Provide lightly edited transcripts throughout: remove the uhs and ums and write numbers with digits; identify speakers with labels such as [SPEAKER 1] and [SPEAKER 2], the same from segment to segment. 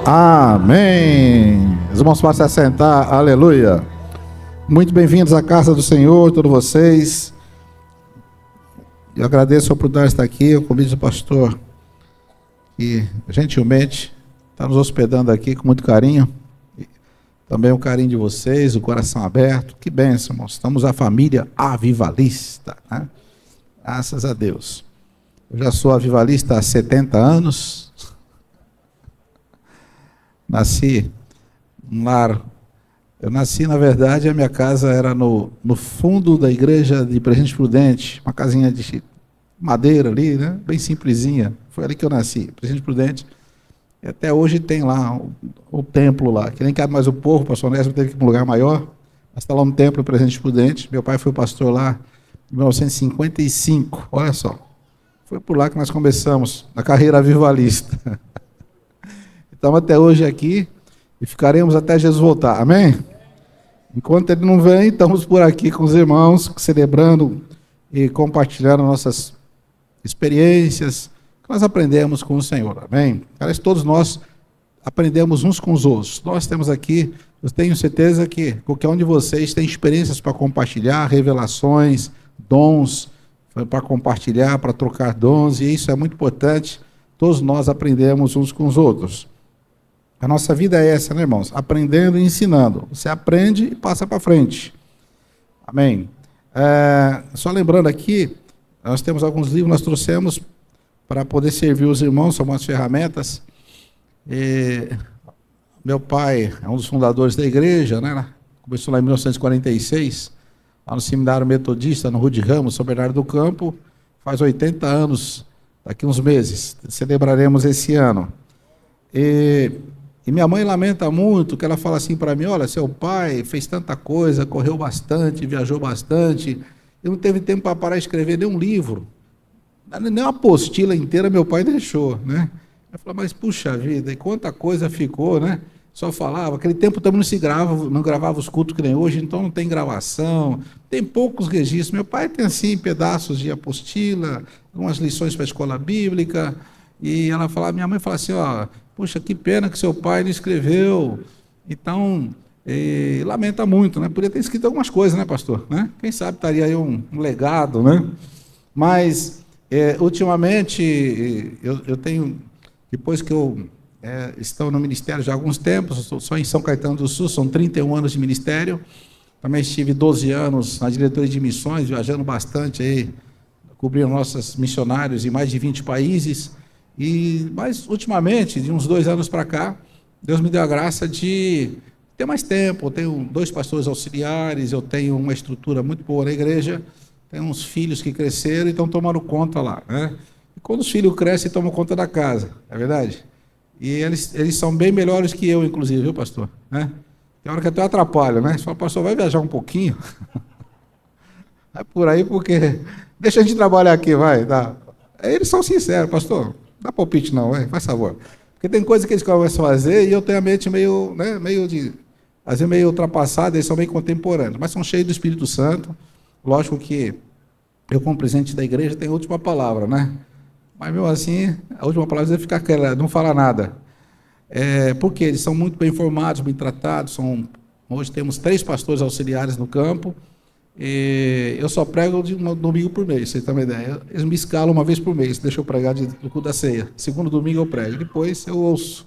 [SPEAKER 1] Amém. Os irmãos podem se assentar, aleluia. Muito bem-vindos à casa do Senhor, todos vocês. Eu agradeço a oportunidade de estar aqui, o convite do pastor, que gentilmente está nos hospedando aqui com muito carinho. Também o carinho de vocês, o coração aberto. Que bênção, irmãos. Estamos a família avivalista, né? Graças a Deus. Eu já sou avivalista há 70 anos. Nasci num lar. Eu nasci, na verdade, a minha casa era no fundo da igreja de Presidente Prudente, uma casinha de madeira ali, né? Bem simplesinha. Foi ali que eu nasci, Presidente Prudente. E até hoje tem lá o templo lá, que nem cabe mais o povo, o pastor Onésimo teve que ir para um lugar maior, mas está lá um templo Presidente Prudente. Meu pai foi pastor lá em 1955, olha só. Foi por lá que nós começamos a carreira avivalista. Estamos até hoje aqui e ficaremos até Jesus voltar, amém? Enquanto ele não vem, estamos por aqui com os irmãos, celebrando e compartilhando nossas experiências que nós aprendemos com o Senhor, amém? Parece que todos nós aprendemos uns com os outros. Nós temos aqui, eu tenho certeza que qualquer um de vocês tem experiências para compartilhar, revelações, dons para compartilhar, para trocar dons, e isso é muito importante. Todos nós aprendemos uns com os outros. A nossa vida é essa, né, irmãos? Aprendendo e ensinando. Você aprende e passa para frente. Amém? Só lembrando aqui, nós temos alguns livros, nós trouxemos para poder servir os irmãos, são umas ferramentas. Meu pai é um dos fundadores da igreja, né? Começou lá em 1946, lá no Seminário Metodista, no Rude Ramos, São Bernardo do Campo. Faz 80 anos, daqui uns meses. Celebraremos esse ano. E minha mãe lamenta muito, que ela fala assim para mim, olha, seu pai fez tanta coisa, correu bastante, viajou bastante, e não teve tempo para parar de escrever nem um livro. Nem uma apostila inteira meu pai deixou, né? Eu falo, mas puxa vida, e quanta coisa ficou, né? Só falava, aquele tempo também não gravava os cultos que nem hoje, então não tem gravação, tem poucos registros. Meu pai tem assim pedaços de apostila, algumas lições para a escola bíblica, e ela fala, minha mãe fala assim, ó, puxa, que pena que seu pai não escreveu. Então, lamenta muito, né? Podia ter escrito algumas coisas, né, pastor? Né? Quem sabe estaria aí um legado, né? Mas, ultimamente, eu tenho, depois que eu estou no ministério já há alguns tempos, só em São Caetano do Sul, são 31 anos de ministério, também estive 12 anos na diretoria de missões, viajando bastante aí, cobrindo nossos missionários em mais de 20 países. Mas, ultimamente, de uns 2 anos para cá, Deus me deu a graça de ter mais tempo. Eu tenho 2 pastores auxiliares, eu tenho uma estrutura muito boa na igreja, tenho uns filhos que cresceram e estão tomando conta lá, né? E quando os filhos crescem, tomam conta da casa, é verdade? E eles são bem melhores que eu, inclusive, viu, pastor? Né? Tem hora que até eu atrapalho, né? Você fala, pastor, vai viajar um pouquinho? Vai por aí, porque deixa a gente trabalhar aqui, vai. Dá. Eles são sinceros, pastor. Dá palpite não, faz favor. Porque tem coisa que eles começam a fazer e eu tenho a mente meio, né, às vezes meio ultrapassada, eles são meio contemporâneos, mas são cheios do Espírito Santo. Lógico que eu, como presidente da igreja, tenho a última palavra, né? Mas mesmo assim, a última palavra é ficar quieta, não falar nada. Porque eles são muito bem formados, bem tratados. Hoje temos 3 pastores auxiliares no campo. Eu só prego de um domingo por mês, vocês têm uma ideia. Eles me escalam uma vez por mês, deixa eu pregar no culto da ceia. Segundo domingo eu prego, depois eu ouço.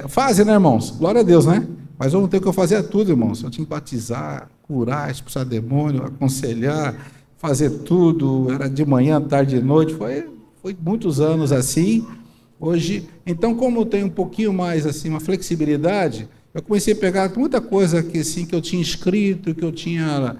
[SPEAKER 1] Fazem, né, irmãos? Glória a Deus, né? Mas eu não tenho o que eu fazer tudo, irmãos. Eu tinha que batizar, curar, expulsar demônio, aconselhar, fazer tudo. Era de manhã, tarde e noite. Foi muitos anos assim. Hoje, então, como eu tenho um pouquinho mais assim, uma flexibilidade, eu comecei a pegar muita coisa que, assim, que eu tinha escrito, que eu tinha,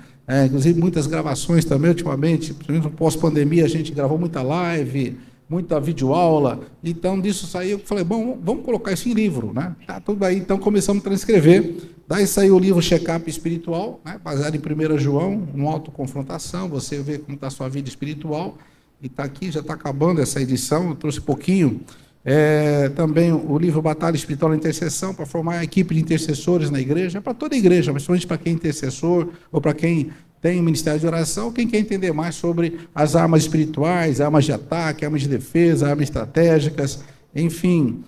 [SPEAKER 1] inclusive muitas gravações também, ultimamente, principalmente no pós-pandemia, a gente gravou muita live, muita videoaula, então disso saiu, eu falei, bom, vamos colocar isso em livro, né? Tá tudo aí, então começamos a transcrever, daí saiu o livro Check-up Espiritual, né? Baseado em 1 João, uma autoconfrontação, você vê como está a sua vida espiritual, e está aqui, já está acabando essa edição, eu trouxe um pouquinho. Também o livro Batalha Espiritual da Intercessão, para formar a equipe de intercessores na igreja, para toda a igreja, mas principalmente para quem é intercessor, ou para quem tem um ministério de oração, quem quer entender mais sobre as armas espirituais, armas de ataque, armas de defesa, armas estratégicas, enfim,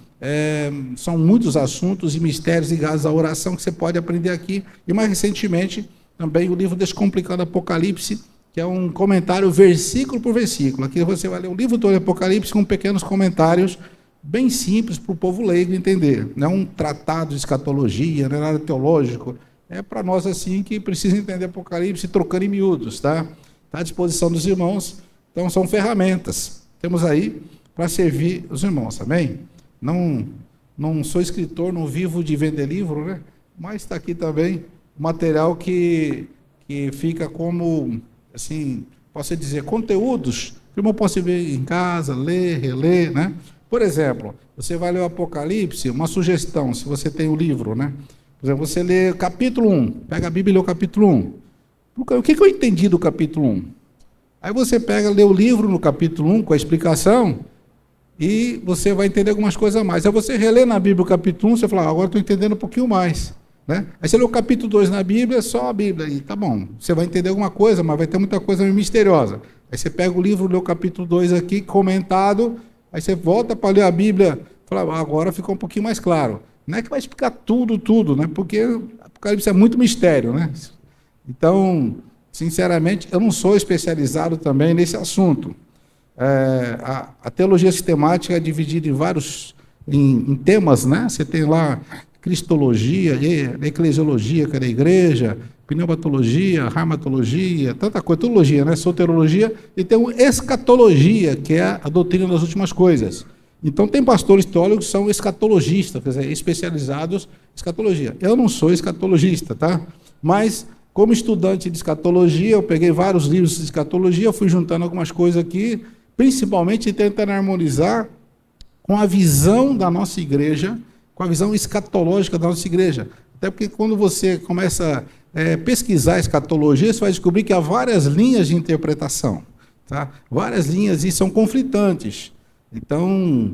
[SPEAKER 1] São muitos assuntos e mistérios ligados à oração que você pode aprender aqui. E mais recentemente, também o livro Descomplicando Apocalipse, que é um comentário versículo por versículo. Aqui você vai ler o livro todo do Apocalipse com pequenos comentários bem simples para o povo leigo entender. Não é um tratado de escatologia, não é nada teológico. É para nós assim que precisa entender Apocalipse trocando em miúdos, tá? Está à disposição dos irmãos. Então são ferramentas. Temos aí para servir os irmãos, amém? Não sou escritor, não vivo de vender livro, né? Mas está aqui também material que fica como, assim, posso dizer, conteúdos que o irmão pode ver em casa, ler, reler, né? Por exemplo, você vai ler o Apocalipse, uma sugestão, se você tem o livro, né? Por exemplo, você lê o capítulo 1, pega a Bíblia e lê o capítulo 1. O que eu entendi do capítulo 1? Aí você pega, lê o livro no capítulo 1 com a explicação e você vai entender algumas coisas a mais. Aí você relê na Bíblia o capítulo 1, você fala, agora estou entendendo um pouquinho mais. Né? Aí você lê o capítulo 2 na Bíblia, só a Bíblia, e tá bom, você vai entender alguma coisa, mas vai ter muita coisa misteriosa. Aí você pega o livro, lê o capítulo 2 aqui, comentado, aí você volta para ler a Bíblia, fala, agora ficou um pouquinho mais claro. Não é que vai explicar tudo, né? Porque Apocalipse é muito mistério, né? Então, sinceramente, eu não sou especializado também nesse assunto. A teologia sistemática é dividida em temas, né? Você tem lá cristologia, eclesiologia, que é da igreja, pneumatologia, rheumatologia, tanta coisa, teologia, né? Soterologia, e tem escatologia, que é a doutrina das últimas coisas. Então, tem pastores teólogos que são escatologistas, quer dizer, especializados em escatologia. Eu não sou escatologista, tá? Mas, como estudante de escatologia, eu peguei vários livros de escatologia, fui juntando algumas coisas aqui, principalmente tentando harmonizar com a visão da nossa igreja, com a visão escatológica da nossa igreja. Até porque quando você começa a pesquisar escatologia, você vai descobrir que há várias linhas de interpretação. Tá? Várias linhas e são conflitantes. Então,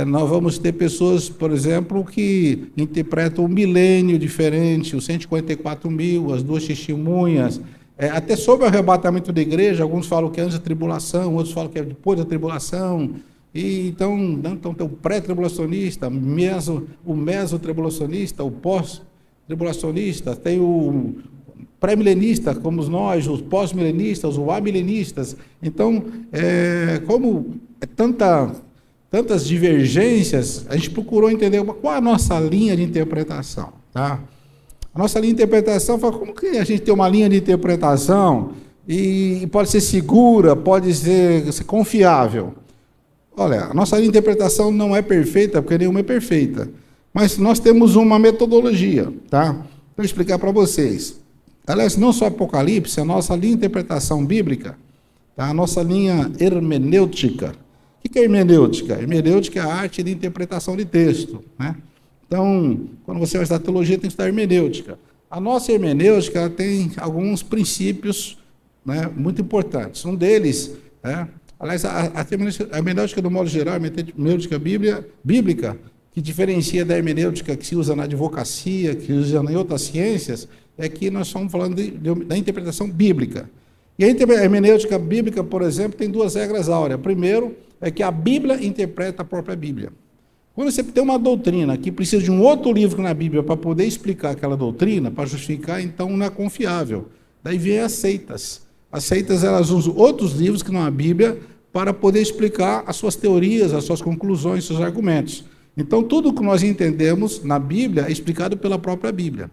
[SPEAKER 1] nós vamos ter pessoas, por exemplo, que interpretam o milênio diferente, os 144.000, as duas testemunhas, até sobre o arrebatamento da igreja, alguns falam que é antes da tribulação, outros falam que é depois da tribulação. E então tem o pré-tribulacionista, o mesotribulacionista, o pós-tribulacionista, tem o pré-milenista, como nós, os pós-milenistas, os amilenistas. Então, como tantas divergências, a gente procurou entender qual é a nossa linha de interpretação. Tá? A nossa linha de interpretação fala como que a gente tem uma linha de interpretação e pode ser segura, pode ser confiável. Olha, a nossa interpretação não é perfeita, porque nenhuma é perfeita. Mas nós temos uma metodologia, tá? Vou explicar para vocês. Aliás, não só Apocalipse, a nossa linha de interpretação bíblica, tá? A nossa linha hermenêutica. O que é hermenêutica? Hermenêutica é a arte de interpretação de texto, né? Então, quando você vai estudar teologia, tem que estudar hermenêutica. A nossa hermenêutica ela tem alguns princípios, né, muito importantes. Um deles aliás, a hermenêutica, do modo geral, a hermenêutica bíblica, que diferencia da hermenêutica que se usa na advocacia, que se usa em outras ciências, é que nós estamos falando da interpretação bíblica. E a hermenêutica bíblica, por exemplo, tem duas regras áureas. Primeiro, é que a Bíblia interpreta a própria Bíblia. Quando você tem uma doutrina que precisa de um outro livro na Bíblia para poder explicar aquela doutrina, para justificar, então não é confiável. Daí vem as seitas. As seitas, elas usam outros livros que não a Bíblia para poder explicar as suas teorias, as suas conclusões, seus argumentos. Então, tudo que nós entendemos na Bíblia é explicado pela própria Bíblia.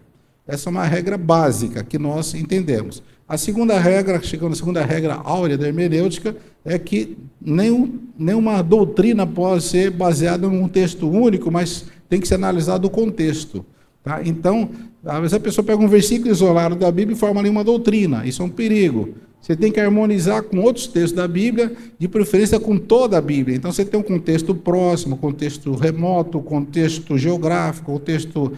[SPEAKER 1] Essa é uma regra básica que nós entendemos. A segunda regra, chegando à segunda regra áurea da hermenêutica, é que nenhuma doutrina pode ser baseada em um texto único, mas tem que ser analisado o contexto. Tá? Então, às vezes a pessoa pega um versículo isolado da Bíblia e forma ali uma doutrina. Isso é um perigo. Você tem que harmonizar com outros textos da Bíblia, de preferência com toda a Bíblia. Então, você tem um contexto próximo, contexto remoto, contexto geográfico, contexto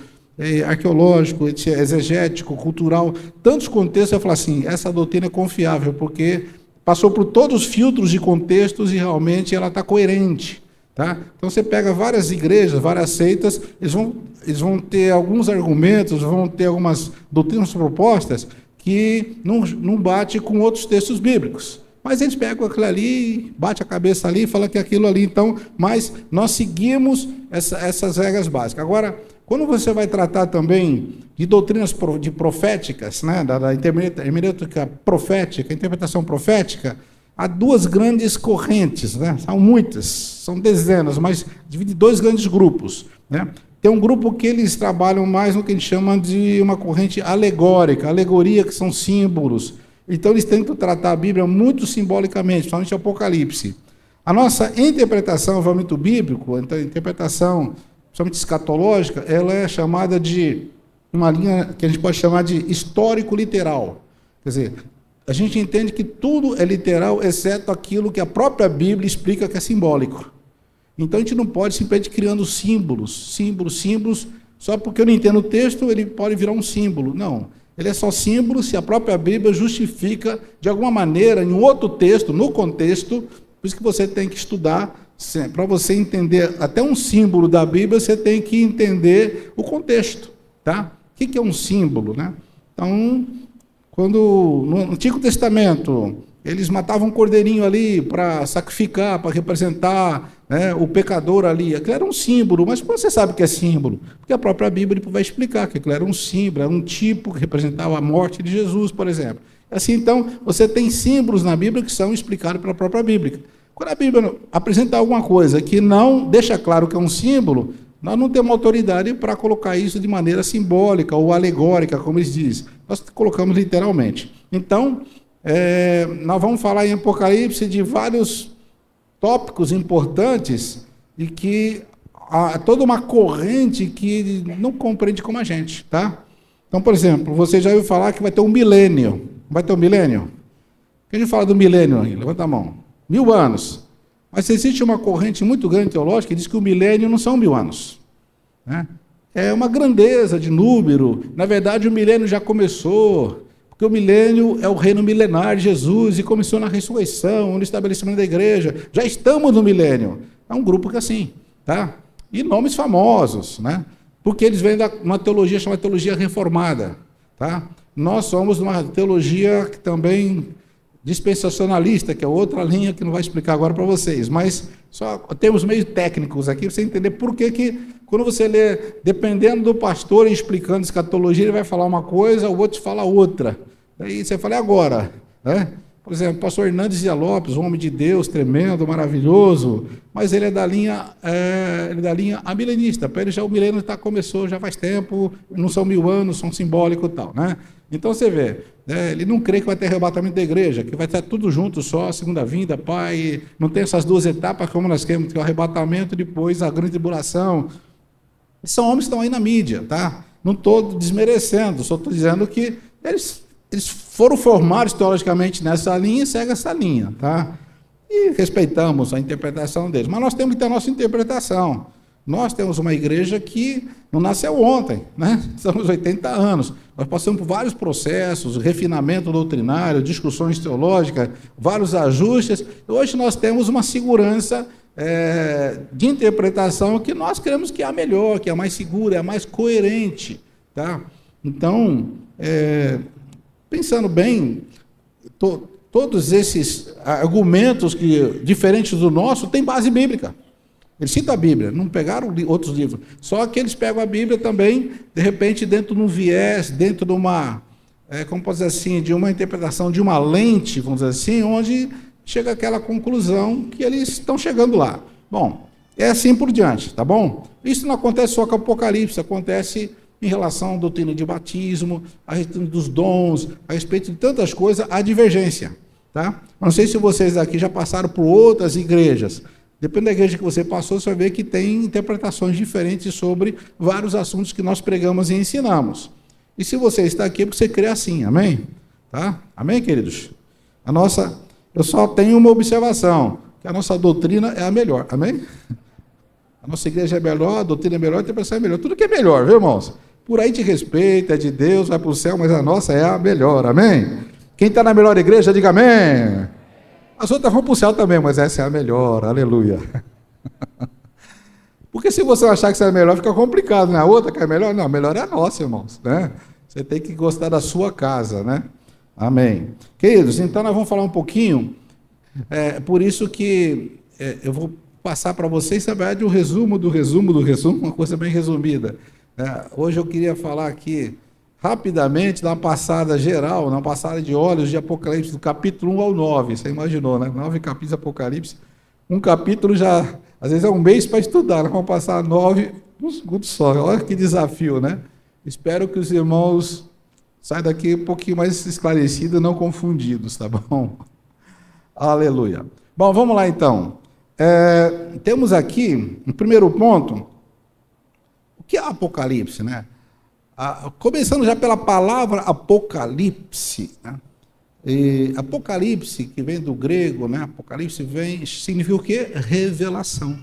[SPEAKER 1] arqueológico, exegético, cultural. Tantos contextos, você vai falar assim, essa doutrina é confiável, porque passou por todos os filtros de contextos e realmente ela está coerente. Tá? Então, você pega várias igrejas, várias seitas, eles vão ter alguns argumentos, vão ter algumas doutrinas propostas que não bate com outros textos bíblicos. Mas eles pegam aquilo ali, bate a cabeça ali e falam que é aquilo ali. Então, mas nós seguimos essas regras básicas. Agora, quando você vai tratar também de doutrinas proféticas, né, da hermenêutica profética, interpretação profética, há duas grandes correntes, né? São muitas, são dezenas, mas divide em dois grandes grupos, né? Tem um grupo que eles trabalham mais no que a gente chama de uma corrente alegórica, alegoria, que são símbolos. Então eles tentam tratar a Bíblia muito simbolicamente, principalmente Apocalipse. A nossa interpretação, o momento bíblico, então, a interpretação, principalmente escatológica, ela é chamada de uma linha que a gente pode chamar de histórico-literal. Quer dizer, a gente entende que tudo é literal, exceto aquilo que a própria Bíblia explica que é simbólico. Então, a gente não pode simplesmente criando símbolos, só porque eu não entendo o texto, ele pode virar um símbolo. Não, ele é só símbolo se a própria Bíblia justifica, de alguma maneira, em outro texto, no contexto. Por isso que você tem que estudar, para você entender até um símbolo da Bíblia, você tem que entender o contexto, tá? O que é um símbolo, né? Então, quando no Antigo Testamento eles matavam um cordeirinho ali para sacrificar, para representar, né, o pecador ali, aquilo era um símbolo. Mas como você sabe que é símbolo? Porque a própria Bíblia vai explicar que aquilo era um símbolo, era um tipo que representava a morte de Jesus, por exemplo. Assim, então, você tem símbolos na Bíblia que são explicados pela própria Bíblia. Quando a Bíblia apresenta alguma coisa que não deixa claro que é um símbolo, nós não temos autoridade para colocar isso de maneira simbólica ou alegórica, como eles dizem. Nós colocamos literalmente. Então, nós vamos falar em Apocalipse de vários tópicos importantes e que há toda uma corrente que não compreende como a gente, tá? Então, por exemplo, você já ouviu falar que vai ter um milênio. Vai ter um milênio? Quem já fala do milênio aí? Levanta a mão. 1000 anos. Mas existe uma corrente muito grande teológica que diz que o milênio não são 1000 anos, né? É uma grandeza de número. Na verdade, o milênio já começou, porque o milênio é o reino milenar de Jesus e começou na ressurreição, no estabelecimento da igreja. Já estamos no milênio. É um grupo que é assim, tá? E nomes famosos, né? Porque eles vêm de uma teologia chamada teologia reformada, tá? Nós somos uma teologia que também dispensacionalista, que é outra linha que não vai explicar agora para vocês, mas só temos meio técnicos aqui para você entender por que quando você lê, dependendo do pastor explicando escatologia, ele vai falar uma coisa, o outro fala outra. Aí você fala, e agora? Né? Por exemplo, o pastor Hernandes Dias Lopes, um homem de Deus, tremendo, maravilhoso, mas ele é da linha amilenista. Para ele já o milênio começou, já faz tempo, não são 1000 anos, são simbólicos e tal, né? Então você vê, ele não crê que vai ter arrebatamento da igreja, que vai estar tudo junto só, segunda vinda, Pai, não tem essas duas etapas como nós queremos, que é o arrebatamento, depois a grande tribulação. São homens que estão aí na mídia, tá? Não estou desmerecendo, só estou dizendo que eles foram formados teologicamente nessa linha e seguem essa linha, tá? E respeitamos a interpretação deles, mas nós temos que ter a nossa interpretação. Nós temos uma igreja que não nasceu ontem, né? Estamos 80 anos. Nós passamos por vários processos, refinamento doutrinário, discussões teológicas, vários ajustes. Hoje nós temos uma segurança de interpretação que nós queremos que é a melhor, que é a mais segura, é a mais coerente, tá? Então, pensando bem, todos esses argumentos diferentes do nosso têm base bíblica. Eles citam a Bíblia, não pegaram outros livros. Só que eles pegam a Bíblia também, de repente, dentro de um viés, dentro de uma, como posso dizer assim, de uma interpretação, de uma lente, vamos dizer assim, onde chega àquela conclusão que eles estão chegando lá. Bom, é assim por diante, tá bom? Isso não acontece só com o Apocalipse, acontece em relação à doutrina de batismo, a respeito dos dons, a respeito de tantas coisas, há divergência, tá? Não sei se vocês aqui já passaram por outras igrejas. Depende da igreja que você passou, você vai ver que tem interpretações diferentes sobre vários assuntos que nós pregamos e ensinamos. E se você está aqui, é porque você crê assim, amém? Tá? Amém, queridos? Eu só tenho uma observação, que a nossa doutrina é a melhor, amém? A nossa igreja é melhor, a doutrina é melhor, a interpretação é melhor, tudo que é melhor, viu, irmãos? Por aí te respeita, é de Deus, vai para o céu, mas a nossa é a melhor, amém? Quem está na melhor igreja, diga amém. As outras vão para o céu também, mas essa é a melhor, aleluia. Porque se você achar que essa é a melhor, fica complicado, né? A outra que é melhor, não, a melhor é a nossa, irmãos, né? Você tem que gostar da sua casa, né? Amém. Queridos, então nós vamos falar um pouquinho Por isso que eu vou passar para vocês, na verdade, o resumo do resumo do resumo, uma coisa bem resumida. Hoje eu queria falar aqui, rapidamente, dar uma passada geral, uma passada de olhos de Apocalipse, do capítulo 1 ao 9. Você imaginou, né? 9 capítulos de Apocalipse. Um capítulo já, às vezes é um mês para estudar, nós vamos passar 9 num segundo só. Olha que desafio, né? Espero que os irmãos saiam daqui um pouquinho mais esclarecidos, não confundidos, tá bom? Aleluia. Bom, vamos lá então. Temos aqui, no primeiro ponto, o que é Apocalipse, né? Começando já pela palavra Apocalipse, né? Apocalipse, que vem do grego, né? Apocalipse significa o quê? Revelação.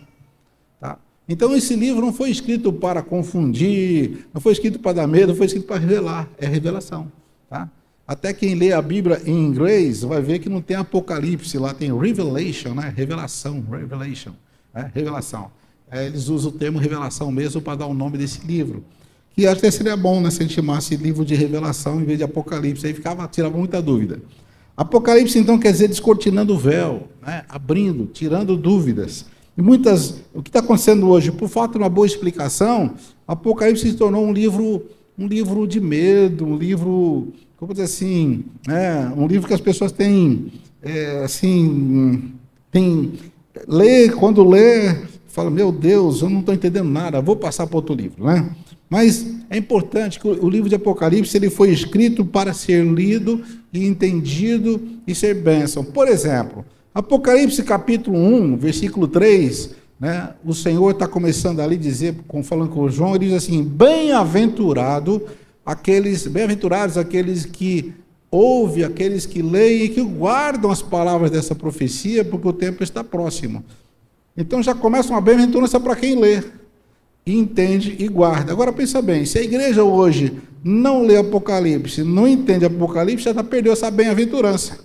[SPEAKER 1] Tá? Então esse livro não foi escrito para confundir, não foi escrito para dar medo, foi escrito para revelar, é revelação. Tá? Até quem lê a Bíblia em inglês vai ver que não tem Apocalipse, lá tem Revelation, né? Revelação, Revelation, revelação. Eles usam o termo revelação mesmo para dar o nome desse livro. Que até seria bom, né, se a gente chamasse livro de revelação em vez de Apocalipse, aí tirava muita dúvida. Apocalipse, então, quer dizer descortinando o véu, né, abrindo, tirando dúvidas. E o que está acontecendo hoje, por falta de uma boa explicação, Apocalipse se tornou um livro de medo, um livro, como dizer assim, um livro que as pessoas têm, quando lê, fala, meu Deus, eu não estou entendendo nada, vou passar para outro livro, né? Mas é importante que o livro de Apocalipse ele foi escrito para ser lido e entendido e ser bênção. Por exemplo, Apocalipse capítulo 1, versículo 3, né, o Senhor está começando ali a dizer, falando com o João, ele diz assim, bem-aventurados aqueles que ouvem, aqueles que leem e que guardam as palavras dessa profecia, porque o tempo está próximo. Então já começa uma bem-aventurança para quem lê. Entende e guarda. Agora pensa bem, se a igreja hoje não lê Apocalipse, não entende Apocalipse, já perdeu essa bem-aventurança.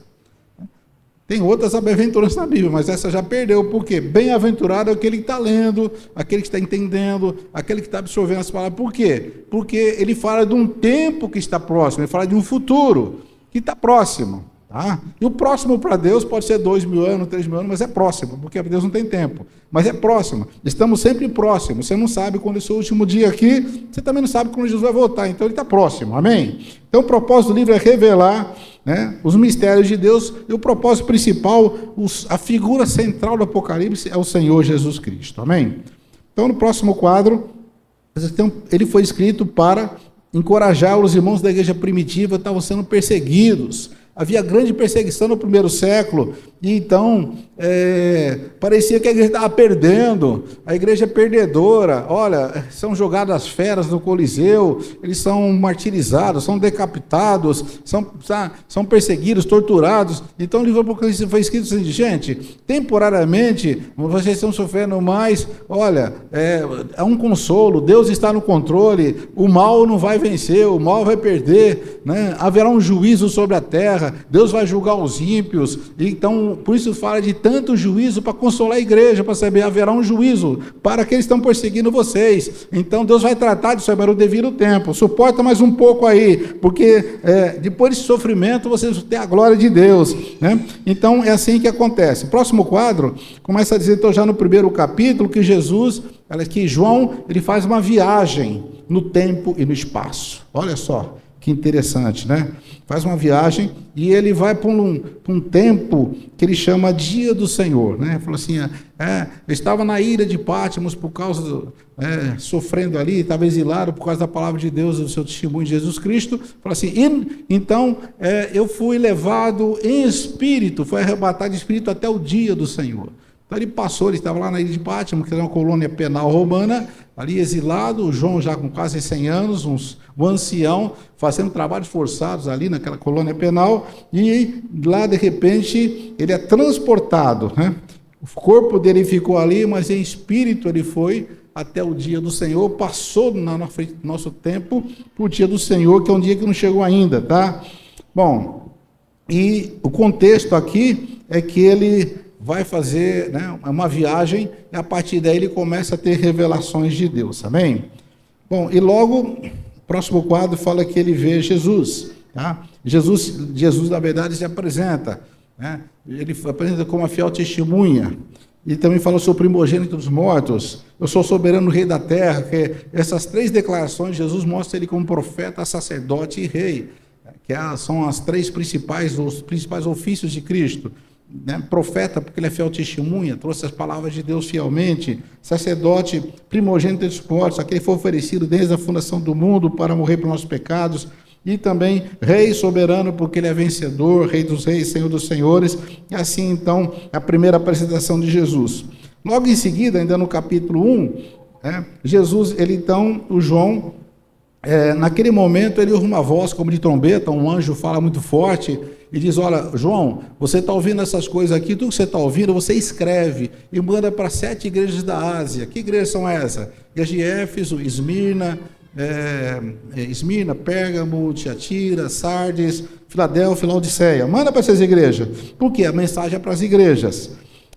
[SPEAKER 1] Tem outras bem-aventuranças na Bíblia, mas essa já perdeu, por quê? Bem-aventurado é aquele que está lendo, aquele que está entendendo, aquele que está absorvendo as palavras. Por quê? Porque ele fala de um tempo que está próximo, ele fala de um futuro que está próximo. Tá? E o próximo para Deus pode ser 2.000 anos, 3.000 anos, mas é próximo, porque Deus não tem tempo. Mas é próximo, estamos sempre próximos. Você não sabe quando é o seu último dia aqui, você também não sabe quando Jesus vai voltar, então ele está próximo, amém? Então o propósito do livro é revelar, né, os mistérios de Deus, e o propósito principal, a figura central do Apocalipse é o Senhor Jesus Cristo, amém? Então no próximo quadro, ele foi escrito para encorajar os irmãos da igreja primitiva, estavam sendo perseguidos. Havia grande perseguição no primeiro século, e então parecia que a igreja estava perdendo, a igreja é perdedora. Olha, são jogadas feras no Coliseu, eles são martirizados, são decapitados, são perseguidos, torturados. Então o livro do Apocalipse foi escrito assim, gente, temporariamente vocês estão sofrendo mais, olha, é um consolo, Deus está no controle, o mal não vai vencer, o mal vai perder, né? Haverá um juízo sobre a terra, Deus vai julgar os ímpios. Então, por isso fala de tanto juízo para consolar a igreja, para saber, haverá um juízo para aqueles que estão perseguindo vocês. Então, Deus vai tratar disso agora o devido tempo. Suporta mais um pouco aí, porque depois desse sofrimento, vocês vão ter a glória de Deus, né? Então, é assim que acontece. Próximo quadro, começa a dizer, então, já no primeiro capítulo, que João, ele faz uma viagem no tempo e no espaço. Olha só. Que interessante, né? Faz uma viagem e ele vai para um tempo que ele chama Dia do Senhor, né? Falou assim, eu estava na ilha de Patmos por causa, sofrendo ali, estava exilado por causa da palavra de Deus, do seu testemunho de Jesus Cristo. Falou assim, então eu fui levado em espírito, foi arrebatado de espírito até o Dia do Senhor. Então ele estava lá na ilha de Patmos, que era uma colônia penal romana, ali exilado, o João já com quase 100 anos, um ancião, fazendo trabalhos forçados ali naquela colônia penal, e lá de repente ele é transportado, né? O corpo dele ficou ali, mas em espírito ele foi até o Dia do Senhor, passou na frente do nosso tempo para o Dia do Senhor, que é um dia que não chegou ainda, tá? Bom, e o contexto aqui é que ele vai fazer, né, uma viagem, e a partir daí ele começa a ter revelações de Deus, amém? Bom, e logo, o próximo quadro fala que ele vê Jesus, tá? Jesus, na verdade, se apresenta, né? Ele apresenta como a fiel testemunha. E também fala sobre o primogênito dos mortos. Eu sou soberano rei da terra. Que essas 3 declarações, Jesus mostra ele como profeta, sacerdote e rei, que são os principais ofícios de Cristo. Né? Profeta, porque ele é fiel testemunha, trouxe as palavras de Deus fielmente. Sacerdote, primogênito dos mortos, aquele que foi oferecido desde a fundação do mundo para morrer por nossos pecados. E também rei soberano, porque ele é vencedor, rei dos reis, senhor dos senhores. E assim, então, a primeira apresentação de Jesus. Logo em seguida, ainda no capítulo 1, Jesus, o João, naquele momento, ele ouve uma voz como de trombeta, um anjo fala muito forte e diz: olha, João, você está ouvindo essas coisas aqui, tudo que você está ouvindo, você escreve e manda para 7 igrejas da Ásia. Que igrejas são essas? Igreja de Éfeso, Esmirna, Pérgamo, Tiatira, Sardes, Filadélfia, Laodiceia. Manda para essas igrejas. Por quê? A mensagem é para as igrejas.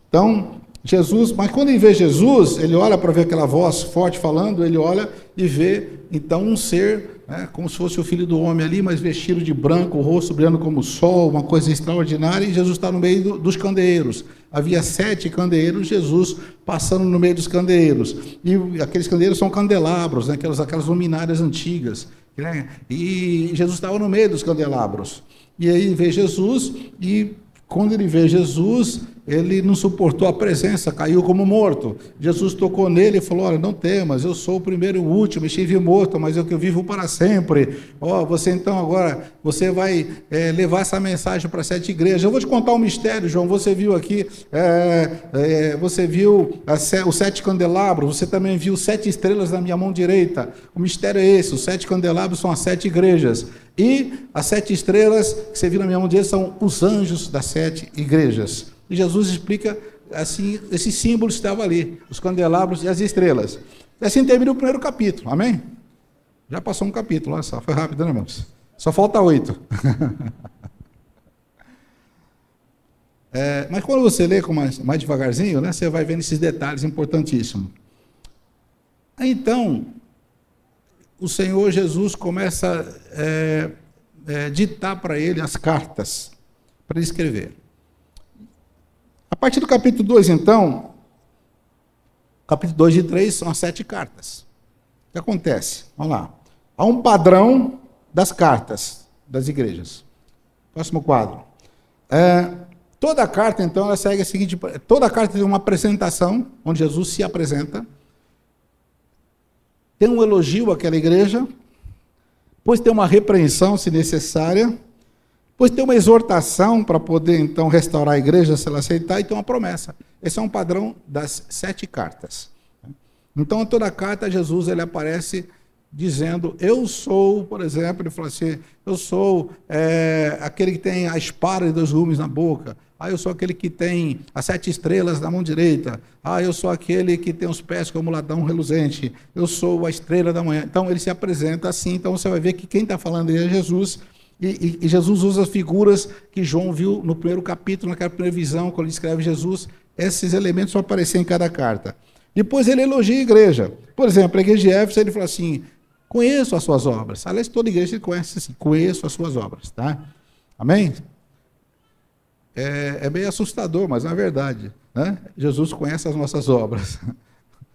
[SPEAKER 1] Então, Jesus, mas quando ele vê Jesus, ele olha para ver aquela voz forte falando, ele olha e vê, então, um ser, como se fosse o Filho do Homem ali, mas vestido de branco, o rosto brilhando como o sol, uma coisa extraordinária, e Jesus está no meio dos candeeiros. Havia 7 candeeiros, Jesus passando no meio dos candeeiros. E aqueles candeeiros são candelabros, né? aquelas luminárias antigas. Né? E Jesus estava no meio dos candelabros. E aí vê Jesus, e quando ele vê Jesus, ele não suportou a presença, caiu como morto. Jesus tocou nele e falou: olha, não temas, eu sou o primeiro e o último, estive morto, mas eu que vivo para sempre. Você então agora, você vai levar essa mensagem para 7 igrejas. Eu vou te contar um mistério, João. Você viu aqui, você viu os 7 candelabros, você também viu 7 estrelas na minha mão direita. O mistério é esse: os 7 candelabros são as 7 igrejas. E as 7 estrelas que você viu na minha mão direita são os anjos das 7 igrejas. E Jesus explica assim, esse símbolo estava ali, os candelabros e as estrelas. E assim termina o primeiro capítulo, amém? Já passou um capítulo, olha só, foi rápido, né, irmãos? Só falta 8. Mas quando você lê com mais devagarzinho, né, você vai vendo esses detalhes importantíssimos. Então, o Senhor Jesus começa a ditar para ele as cartas, para ele escrever. A partir do capítulo 2, então, capítulo 2 e 3 são as 7 cartas. O que acontece? Vamos lá. Há um padrão das cartas das igrejas. Próximo quadro. Toda carta, então, ela segue a seguinte: toda carta tem uma apresentação, onde Jesus se apresenta, tem um elogio àquela igreja, depois tem uma repreensão, se necessária, depois tem uma exortação para poder, então, restaurar a igreja, se ela aceitar, e tem uma promessa. Esse é um padrão das 7 cartas. Então, toda carta, Jesus ele aparece dizendo: eu sou, por exemplo, ele fala assim: eu sou aquele que tem a espada de 2 gumes na boca. Eu sou aquele que tem as 7 estrelas na mão direita. Eu sou aquele que tem os pés como ladrão reluzente. Eu sou a estrela da manhã. Então, ele se apresenta assim. Então, você vai ver que quem está falando é Jesus. E Jesus usa figuras que João viu no primeiro capítulo, naquela primeira visão, quando ele escreve Jesus. Esses elementos vão aparecer em cada carta. Depois ele elogia a igreja. Por exemplo, a igreja de Éfeso, ele fala assim: conheço as suas obras. Aliás, toda igreja ele conhece assim: conheço as suas obras. Tá? Amém? É meio assustador, mas é verdade. Né? Jesus conhece as nossas obras.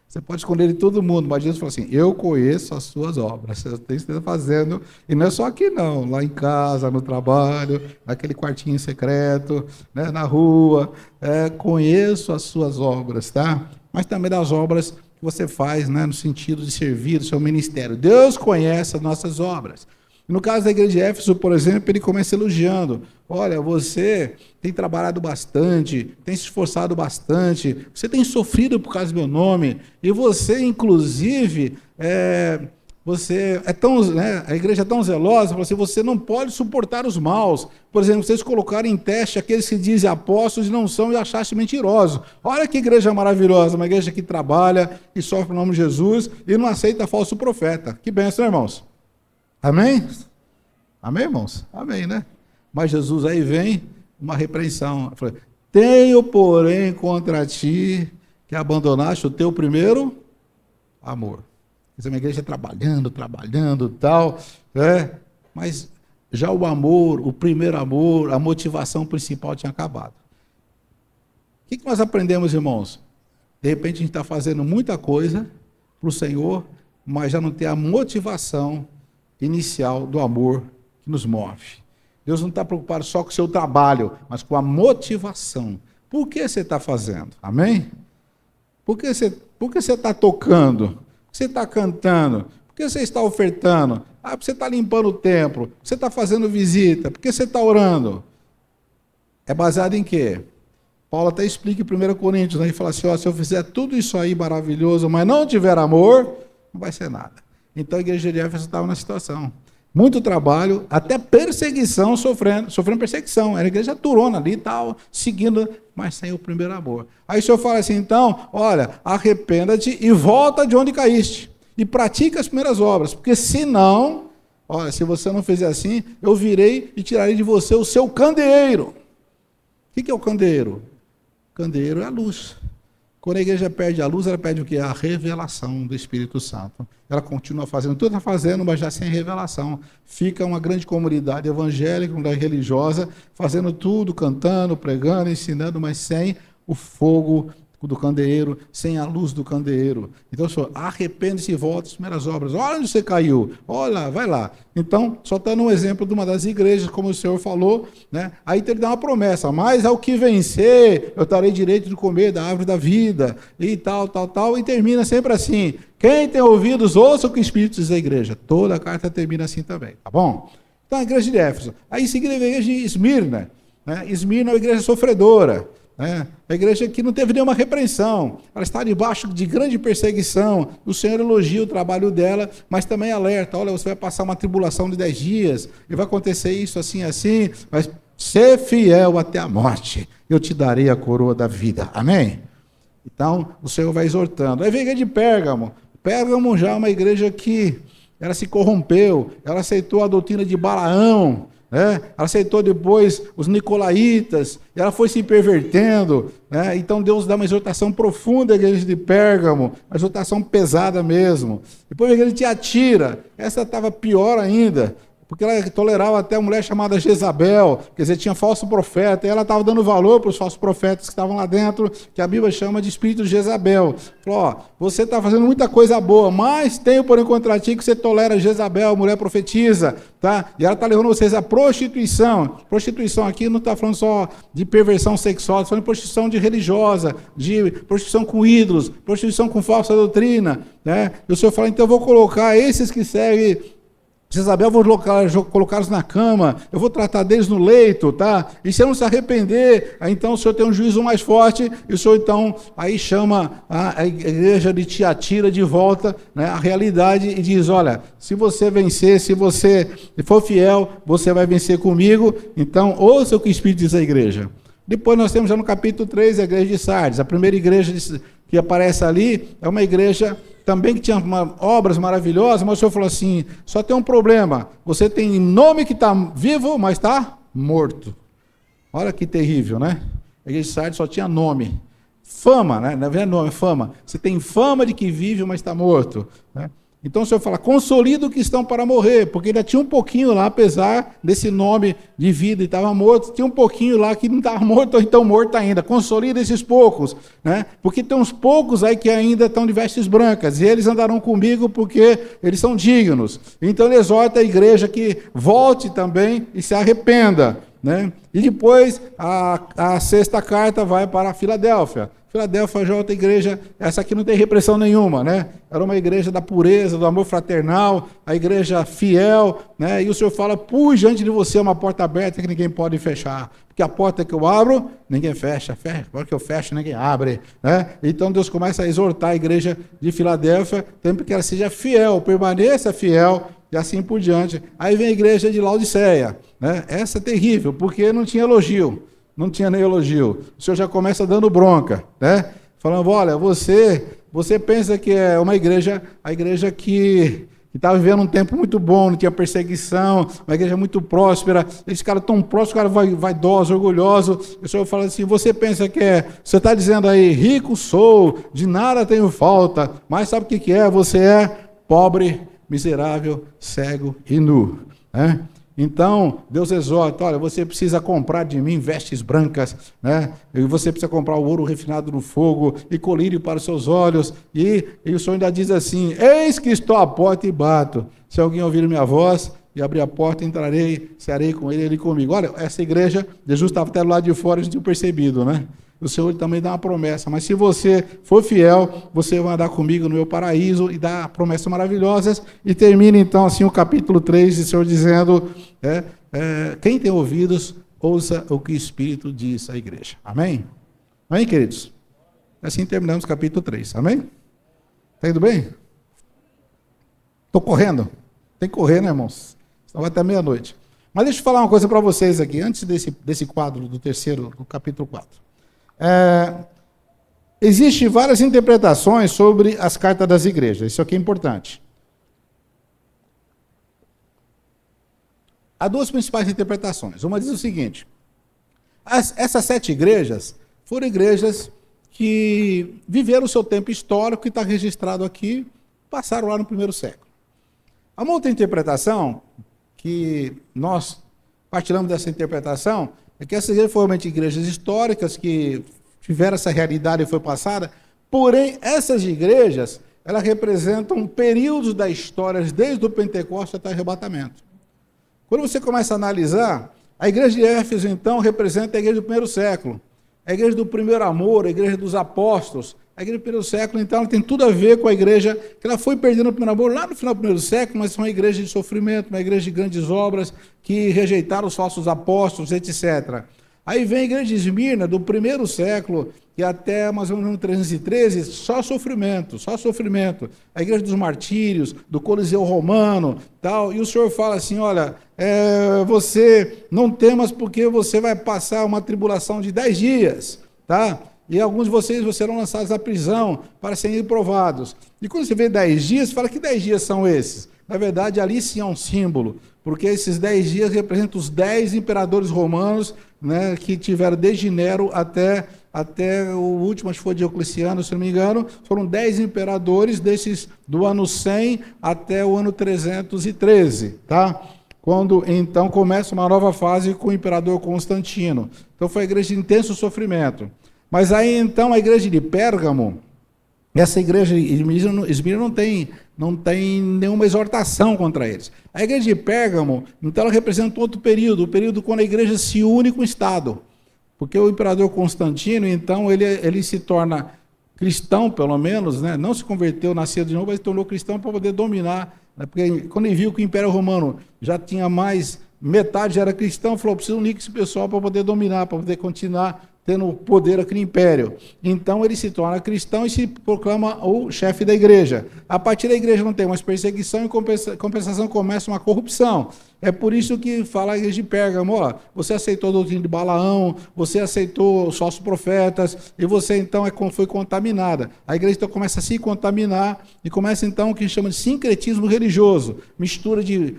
[SPEAKER 1] Você pode esconder de todo mundo, mas Jesus fala assim: eu conheço as suas obras. Você está fazendo, e não é só aqui não, lá em casa, no trabalho, naquele quartinho secreto, né, na rua. Conheço as suas obras, tá? Mas também das obras que você faz, né, no sentido de servir do seu ministério. Deus conhece as nossas obras. No caso da igreja de Éfeso, por exemplo, ele começa elogiando: olha, você tem trabalhado bastante, tem se esforçado bastante, você tem sofrido por causa do meu nome, e você, inclusive, você é tão, né, a igreja é tão zelosa, você não pode suportar os maus. Por exemplo, vocês colocaram em teste aqueles que dizem apóstolos e não são, e achaste mentirosos. Olha que igreja maravilhosa, uma igreja que trabalha e sofre no nome de Jesus e não aceita falso profeta. Que bênção, irmãos? Amém? Amém, irmãos? Amém, né? Mas Jesus aí vem uma repreensão. Tenho, porém, contra ti que abandonaste o teu primeiro amor. Quer dizer, uma igreja trabalhando, tal, né? Mas Já o amor, o primeiro amor, a motivação principal tinha acabado. O que nós aprendemos, irmãos? De repente a gente está fazendo muita coisa para o Senhor, mas já não tem a motivação inicial do amor que nos move. Deus não está preocupado só com o seu trabalho, mas com a motivação. Por que você está fazendo? Amém? Por que você está tocando? Por que você está cantando? Por que você está ofertando? Porque você está limpando o templo. Por que você está fazendo visita? Por que você está orando? É baseado em quê? Paulo até explica em 1 Coríntios, né? Ele fala assim, se eu fizer tudo isso aí maravilhoso, mas não tiver amor, não vai ser nada. Então a igreja de Éfeso estava na situação. Muito trabalho, até perseguição, sofrendo perseguição. Era a igreja durona ali e tal, seguindo, mas sem o primeiro amor. Aí o Senhor fala assim, então, olha, arrependa-te e volta de onde caíste. E pratica as primeiras obras, porque senão, olha, se você não fizer assim, eu virei e tirarei de você o seu candeeiro. O que é o candeeiro? O candeeiro é a luz. Quando a igreja perde a luz, ela perde o quê? A revelação do Espírito Santo. Ela continua fazendo tudo, está fazendo, mas já sem revelação. Fica uma grande comunidade evangélica, religiosa, fazendo tudo, cantando, pregando, ensinando, mas sem o fogo do candeeiro, sem a luz do candeeiro. Então, Senhor, arrepende-se e volta às primeiras obras. Olha onde você caiu, olha, vai lá. Então, só dando um exemplo de uma das igrejas, como o Senhor falou, né? Aí ele dá uma promessa, mas ao que vencer, eu darei direito de comer da árvore da vida, e tal, e termina sempre assim. Quem tem ouvidos, ouça o que o Espírito diz à igreja. Toda a carta termina assim também, tá bom? Então, a igreja de Éfeso. Aí, em seguida, a igreja de Esmirna. Né? Esmirna é uma igreja sofredora. A igreja que não teve nenhuma repreensão, ela está debaixo de grande perseguição. O Senhor elogia o trabalho dela, mas também alerta: olha, você vai passar uma tribulação de 10 dias, e vai acontecer isso assim, mas ser fiel até a morte, eu te darei a coroa da vida. Amém? Então, o Senhor vai exortando. Aí vem a igreja de Pérgamo. Pérgamo já é uma igreja que ela se corrompeu, ela aceitou a doutrina de Balaão. Ela aceitou depois os nicolaítas, e ela foi se pervertendo. Então Deus dá uma exortação profunda à igreja de Pérgamo, uma exortação pesada mesmo. Depois a igreja de Tiatira, essa estava pior ainda, porque ela tolerava até uma mulher chamada Jezabel, quer dizer, tinha falso profeta, e ela estava dando valor para os falsos profetas que estavam lá dentro, que a Bíblia chama de espírito de Jezabel. Falou, você está fazendo muita coisa boa, mas tenho porém contra ti que você tolera Jezabel, mulher profetiza, tá? E ela está levando vocês à prostituição. Prostituição aqui não está falando só de perversão sexual, está falando de prostituição de religiosa, de prostituição com ídolos, prostituição com falsa doutrina, né? E o Senhor fala, então eu vou colocar esses que seguem Jezabel, vou colocá-los na cama, eu vou tratar deles no leito, tá? E se eu não se arrepender, aí então o Senhor tem um juízo mais forte, e o Senhor então aí chama a igreja de Tiatira de volta, né, à realidade, e diz, olha, se você vencer, se você for fiel, você vai vencer comigo. Então ouça o que o Espírito diz à igreja. Depois nós temos já no capítulo 3 a igreja de Sardes. A primeira igreja que aparece ali é uma igreja também que tinha obras maravilhosas, mas o Senhor falou assim, só tem um problema, você tem nome que está vivo, mas está morto. Olha que terrível, né? A igreja de Sardes só tinha nome. Fama, né? Não é nome, é fama. Você tem fama de que vive, mas está morto, né? Então o Senhor fala, consolida o que estão para morrer, porque ainda tinha um pouquinho lá, apesar desse nome de vida e estava morto, tinha um pouquinho lá que não estava morto, ou então morto ainda. Consolida esses poucos, né? Porque tem uns poucos aí que ainda estão de vestes brancas, e eles andarão comigo porque eles são dignos. Então ele exorta a igreja que volte também e se arrependa, né? E depois a sexta carta vai para a Filadélfia. Filadélfia já é outra igreja, essa aqui não tem repressão nenhuma, né? Era uma igreja da pureza, do amor fraternal, a igreja fiel, né? E o Senhor fala, pus diante de você uma porta aberta que ninguém pode fechar, porque a porta que eu abro, ninguém fecha, a porta que eu fecho, ninguém abre, né? Então Deus começa a exortar a igreja de Filadélfia, sempre que ela seja fiel, permaneça fiel, e assim por diante. Aí vem a igreja de Laodiceia, né? Essa é terrível, porque não tinha elogio. Não tinha nem elogio. O Senhor já começa dando bronca, né? Falando, olha, você pensa que é uma igreja, a igreja que estava vivendo um tempo muito bom, não tinha perseguição, uma igreja muito próspera, esse cara tão próspero, cara vaidoso, orgulhoso. O Senhor fala assim, você pensa que você está dizendo aí, rico sou, de nada tenho falta, mas sabe o que é? Você é pobre, miserável, cego e nu, né? Então, Deus exorta, olha, você precisa comprar de mim vestes brancas, né? E você precisa comprar o ouro refinado no fogo e colírio para os seus olhos. E o Senhor ainda diz assim, eis que estou à porta e bato. Se alguém ouvir minha voz e abrir a porta, entrarei, cearei com ele comigo. Olha, essa igreja, Jesus estava até lá de fora, a gente tinha percebido, né? O Senhor também dá uma promessa, mas se você for fiel, você vai andar comigo no meu paraíso e dá promessas maravilhosas. E termina então assim o capítulo 3, o Senhor dizendo, quem tem ouvidos, ouça o que o Espírito diz à igreja. Amém? Amém, queridos? Assim terminamos o capítulo 3, amém? Está indo bem? Estou correndo? Tem que correr, né, irmãos? Senão vai até meia-noite. Mas deixa eu falar uma coisa para vocês aqui, antes desse quadro do capítulo 4. Existem várias interpretações sobre as cartas das igrejas, isso aqui é importante. Há duas principais interpretações. Uma diz o seguinte, essas 7 igrejas foram igrejas que viveram o seu tempo histórico, que está registrado aqui, passaram lá no primeiro século. Há uma outra interpretação, que nós partilhamos dessa interpretação, é que essas igrejas foram realmente igrejas históricas que tiveram essa realidade e foi passada, porém, essas igrejas, elas representam períodos da história, desde o Pentecostes até o arrebatamento. Quando você começa a analisar, a igreja de Éfeso, então, representa a igreja do primeiro século, a igreja do primeiro amor, a igreja dos apóstolos. A igreja do primeiro século, então, ela tem tudo a ver com a igreja que ela foi perdendo o primeiro amor lá no final do primeiro século, mas foi uma igreja de sofrimento, uma igreja de grandes obras, que rejeitaram os falsos apóstolos, etc. Aí vem a igreja de Esmirna, do primeiro século, e até mais ou menos 313, só sofrimento, só sofrimento. A igreja dos martírios, do Coliseu Romano, tal. E o Senhor fala assim, olha, você não temas porque você vai passar uma tribulação de 10 dias, tá? E alguns de vocês serão lançados à prisão para serem provados. E quando você vê 10 dias, você fala que 10 dias são esses? Na verdade, ali sim é um símbolo, porque esses 10 dias representam os 10 imperadores romanos, né, que tiveram desde Nero até o último, acho que foi Diocleciano, se não me engano, foram 10 imperadores desses do ano 100 até o ano 313, tá? Quando então começa uma nova fase com o imperador Constantino. Então foi a igreja de intenso sofrimento. Mas aí, então, a igreja de Pérgamo, essa igreja de Esmirna não tem nenhuma exortação contra eles. A igreja de Pérgamo, então, ela representa outro período, o período quando a igreja se une com o Estado. Porque o imperador Constantino, então, ele se torna cristão, pelo menos, né? Não se converteu, nasceu de novo, mas se tornou cristão para poder dominar. Né? Porque quando ele viu que o Império Romano já tinha mais, metade já era cristão, falou, preciso unir esse pessoal para poder dominar, para poder continuar tendo poder aqui no império. Então ele se torna cristão e se proclama o chefe da igreja. A partir da igreja não tem mais perseguição e compensação começa uma corrupção. É por isso que fala a igreja de Pérgamo, ó, você aceitou a doutrina de Balaão, você aceitou os falsos profetas, e você então foi contaminada. A igreja então começa a se contaminar e começa então o que chama de sincretismo religioso, mistura de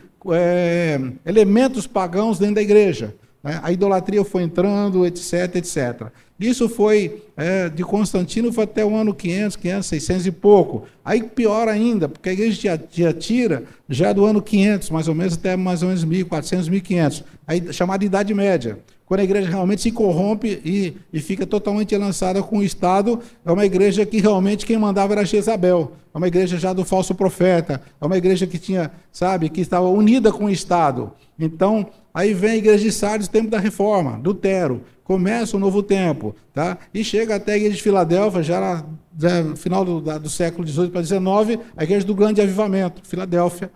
[SPEAKER 1] elementos pagãos dentro da igreja. A idolatria foi entrando, etc, etc. Isso foi, de Constantino, foi até o ano 500, 600 e pouco. Aí pior ainda, porque a igreja de Tiatira, já do ano 500, mais ou menos, até mais ou menos 1400, 1500. Aí, chamada Idade Média. Quando a igreja realmente se corrompe e fica totalmente lançada com o Estado, é uma igreja que realmente quem mandava era Jezabel. É uma igreja já do falso profeta. É uma igreja que tinha, sabe, que estava unida com o Estado. Então, aí vem a igreja de Sardes, tempo da reforma, Lutero, começa o novo tempo, tá? E chega até a igreja de Filadélfia, já no final do século XVIII para XIX, a igreja do grande avivamento, Filadélfia.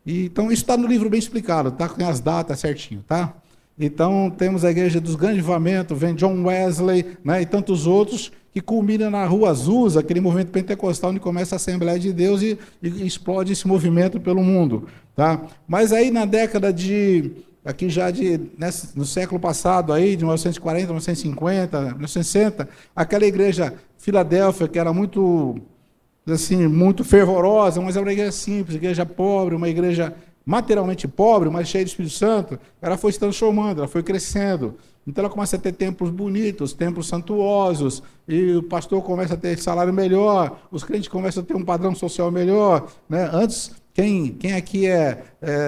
[SPEAKER 1] Então isso está no livro bem explicado, tá? Com as datas certinho, tá? Então, temos a igreja dos grandes avivamentos, vem John Wesley, né, e tantos outros, que culmina na Rua Azusa, aquele movimento pentecostal, onde começa a Assembleia de Deus e explode esse movimento pelo mundo. Tá? Mas aí na década no século passado, aí, de 1940, 1950, 1960, aquela igreja Filadélfia, que era muito, assim, muito fervorosa, mas era uma igreja simples, igreja pobre, uma igreja materialmente pobre, mas cheia de Espírito Santo, ela foi se transformando, ela foi crescendo. Então ela começa a ter templos bonitos, templos santuosos, e o pastor começa a ter salário melhor, os crentes começam a ter um padrão social melhor. Né? Antes, Quem aqui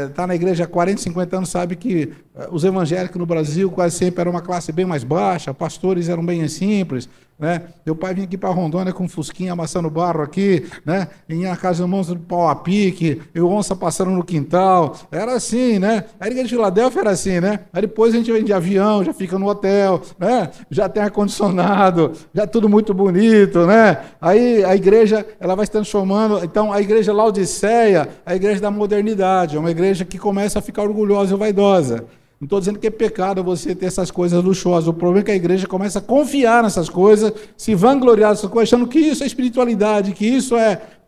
[SPEAKER 1] está na igreja há 40, 50 anos sabe que os evangélicos no Brasil quase sempre eram uma classe bem mais baixa, pastores eram bem simples, né? Meu pai vinha aqui para Rondônia com um fusquinha amassando barro aqui, né? Ia na casa do monstro do pau a pique, e o onça passando no quintal, era assim, né? A igreja de Filadélfia era assim, né? Aí depois a gente vem de avião, já fica no hotel, né? Já tem ar-condicionado, já tudo muito bonito, né? Aí a igreja, ela vai se transformando, então a igreja Laodiceia, a igreja da modernidade, é uma igreja que começa a ficar orgulhosa e vaidosa. Não estou dizendo que é pecado você ter essas coisas luxuosas. O problema é que a igreja começa a confiar nessas coisas, se vangloriar dessas coisas, achando que isso é espiritualidade, que isso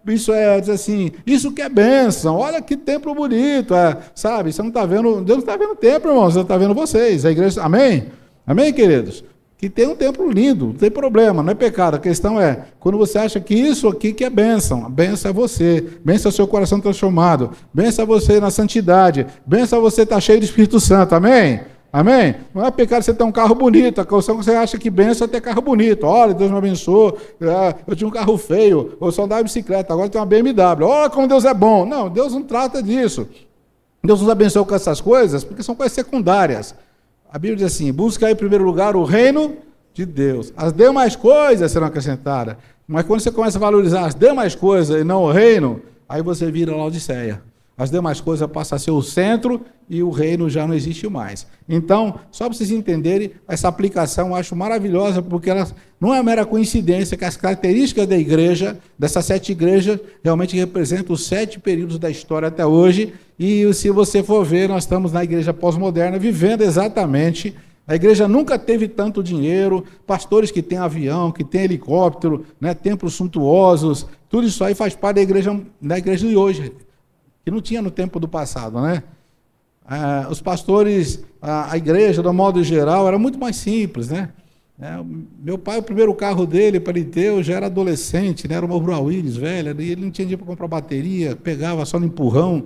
[SPEAKER 1] diz assim, isso que é bênção, olha que templo bonito, sabe? Você não está vendo, Deus não está vendo o templo, irmãos, Deus está vendo vocês, a igreja, amém? Amém, queridos? Que tem um templo lindo, não tem problema, não é pecado. A questão é, quando você acha que isso aqui que é bênção, a bênção é você, bênção é o seu coração transformado, bênção é você na santidade, bênção é você estar cheio do Espírito Santo, amém? Amém? Não é pecado você ter um carro bonito, a questão é que você acha que bênção é ter carro bonito. Olha, Deus me abençoou, eu tinha um carro feio, eu só andava de bicicleta, agora eu tenho uma BMW. Olha como Deus é bom. Não, Deus não trata disso. Deus nos abençoou com essas coisas, porque são coisas secundárias. A Bíblia diz assim, busca aí em primeiro lugar o reino de Deus. As demais coisas serão acrescentadas. Mas quando você começa a valorizar as demais coisas e não o reino, aí você vira Laodiceia. As demais coisas passam a ser o centro e o reino já não existe mais. Então, só para vocês entenderem, essa aplicação eu acho maravilhosa, porque ela não é mera coincidência que as características da igreja, dessas 7 igrejas, realmente representam os 7 períodos da história até hoje. E se você for ver, nós estamos na igreja pós-moderna, vivendo exatamente. A igreja nunca teve tanto dinheiro, pastores que têm avião, que têm helicóptero, né, templos suntuosos, tudo isso aí faz parte da igreja de hoje, que não tinha no tempo do passado, né? Os pastores, a igreja, do modo geral, era muito mais simples, né? Meu pai, o primeiro carro dele, para ele ter, eu já era adolescente, né? Era uma Umbra Willys velha, e ele não tinha dinheiro para comprar bateria, pegava só no empurrão,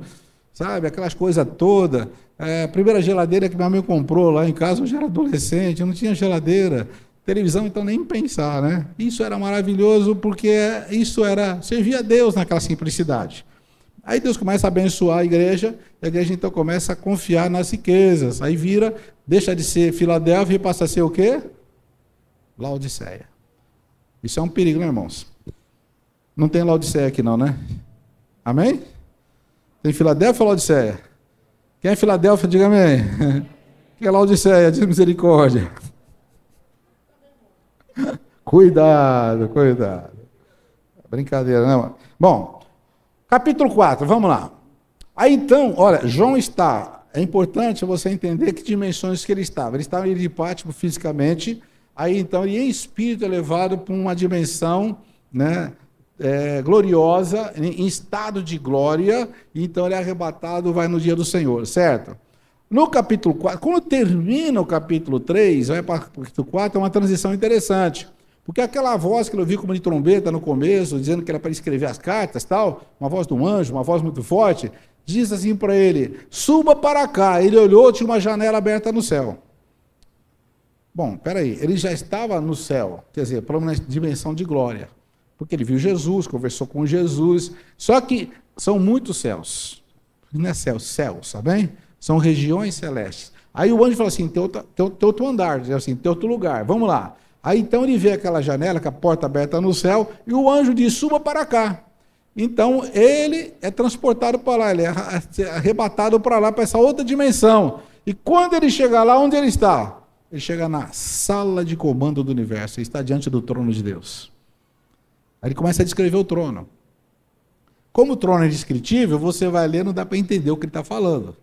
[SPEAKER 1] sabe? Aquelas coisas todas. A primeira geladeira que minha mãe comprou lá em casa, eu já era adolescente, eu não tinha geladeira. Televisão, então, nem pensar, né? Isso era maravilhoso, porque servia a Deus naquela simplicidade. Aí Deus começa a abençoar a igreja então começa a confiar nas riquezas. Aí deixa de ser Filadélfia e passa a ser o quê? Laodiceia. Isso é um perigo, né, irmãos? Não tem Laodiceia aqui não, né? Amém? Tem Filadélfia ou Laodiceia? Quem é Filadélfia, diga amém. Quem é Laodiceia, diz misericórdia. Cuidado. Brincadeira, né, mano? Bom, capítulo 4, vamos lá. Aí então, olha, é importante você entender que dimensões que ele estava. Ele estava em Patmos fisicamente, aí então ele em espírito é levado para uma dimensão, né, gloriosa, em estado de glória, e então ele é arrebatado, vai no dia do Senhor, certo? No capítulo 4, quando termina o capítulo 3, vai para o capítulo 4, é uma transição interessante. Porque aquela voz que eu vi como de trombeta no começo, dizendo que era para escrever as cartas, tal, uma voz de um anjo, uma voz muito forte, diz assim para ele, suba para cá. Ele olhou, tinha uma janela aberta no céu. Bom, peraí, ele já estava no céu, quer dizer, para uma dimensão de glória. Porque ele viu Jesus, conversou com Jesus, só que são muitos céus. Não é céus, tá bem? São regiões celestes. Aí o anjo fala assim, tem outro andar, assim, tem outro lugar, vamos lá. Aí então ele vê aquela janela, com a porta aberta no céu, e o anjo diz, suba para cá. Então ele é transportado para lá, ele é arrebatado para lá, para essa outra dimensão. E quando ele chega lá, onde ele está? Ele chega na sala de comando do universo, ele está diante do trono de Deus. Aí ele começa a descrever o trono. Como o trono é descritível, você vai ler, não dá para entender o que ele está falando.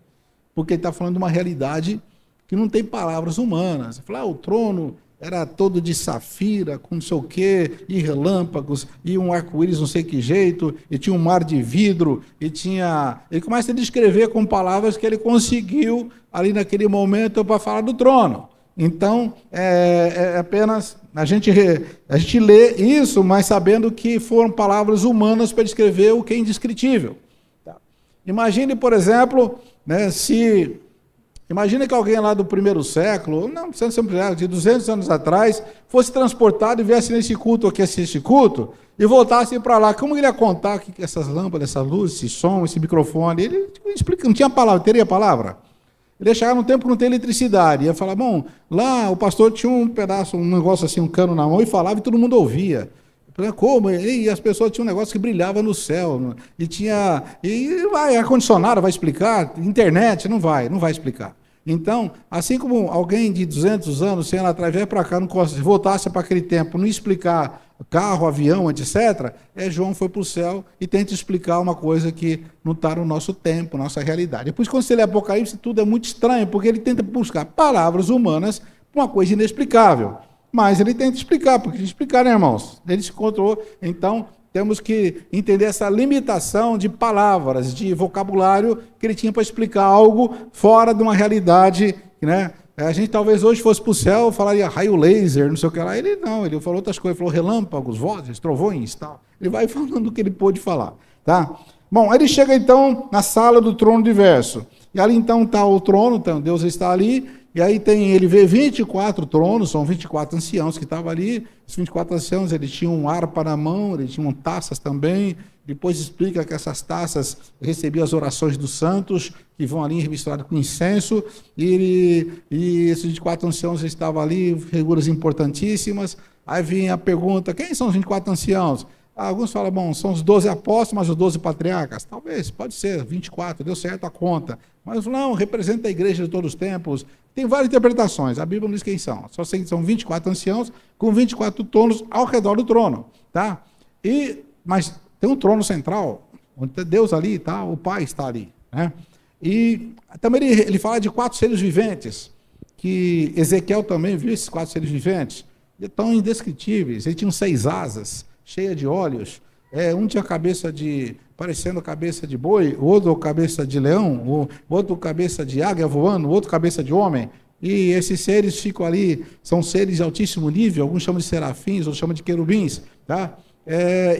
[SPEAKER 1] Porque ele está falando de uma realidade que não tem palavras humanas. Você fala, o trono era todo de safira, com não sei o quê, e relâmpagos, e um arco-íris não sei que jeito, e tinha um mar de vidro, Ele começa a descrever com palavras que ele conseguiu ali naquele momento para falar do trono. Então, é apenas a gente lê isso, mas sabendo que foram palavras humanas para descrever o que é indescritível. Tá? Imagine, por exemplo, né, Imagina que alguém lá do primeiro século, não precisa sempre de 200 anos atrás, fosse transportado e viesse nesse culto aqui, assistir esse culto, e voltasse para lá. Como ele ia contar que essas lâmpadas, essa luz, esse som, esse microfone? Ele explica, não tinha palavra, teria palavra? Ele ia chegar num tempo que não tem eletricidade, ia falar, bom, lá o pastor tinha um pedaço, um negócio assim, um cano na mão, e falava e todo mundo ouvia. Como? E as pessoas tinham um negócio que brilhava no céu, e tinha, e vai, ar-condicionado vai explicar, internet, não vai explicar. Então, assim como alguém de 200 anos, 100 anos atrás, vier para cá, não voltasse para aquele tempo, não explicar carro, avião, etc., João foi para o céu e tenta explicar uma coisa que não está no nosso tempo, nossa realidade. Depois, quando você lê Apocalipse, tudo é muito estranho, porque ele tenta buscar palavras humanas para uma coisa inexplicável. Mas ele tenta explicar, porque explicar, né, irmãos? Ele se encontrou, então temos que entender essa limitação de palavras, de vocabulário que ele tinha para explicar algo fora de uma realidade, né? A gente talvez hoje fosse para o céu, falaria raio laser, não sei o que lá. Ele não, ele falou outras coisas, falou relâmpagos, vozes, trovões, tal. Ele vai falando o que ele pôde falar, tá? Bom, ele chega então na sala do trono diverso. E ali então está o trono, então Deus está ali. E aí ele vê 24 tronos, são 24 anciãos que estavam ali. Os 24 anciãos, eles tinham harpa na mão, eles tinham taças também. Depois explica que essas taças recebiam as orações dos santos, que vão ali misturadas com incenso. E esses 24 anciãos estavam ali, figuras importantíssimas. Aí vinha a pergunta, quem são os 24 anciãos? Alguns falam, bom, são os 12 apóstolos, mas os 12 patriarcas? Talvez, pode ser, 24, deu certo a conta. Mas não, representa a igreja de todos os tempos. Tem várias interpretações, a Bíblia não diz quem são. Só sei que são 24 anciãos com 24 tronos ao redor do trono. Tá? Mas tem um trono central, onde tem Deus ali, tá? O Pai está ali. Né? E também ele fala de 4 seres viventes, que Ezequiel também viu esses 4 seres viventes. E tão indescritíveis, eles tinham 6 asas, cheia de olhos, um tinha parecendo cabeça de boi, o outro cabeça de leão, o outro cabeça de águia voando, o outro cabeça de homem, e esses seres ficam ali, são seres de altíssimo nível, alguns chamam de serafins, outros chamam de querubins, tá?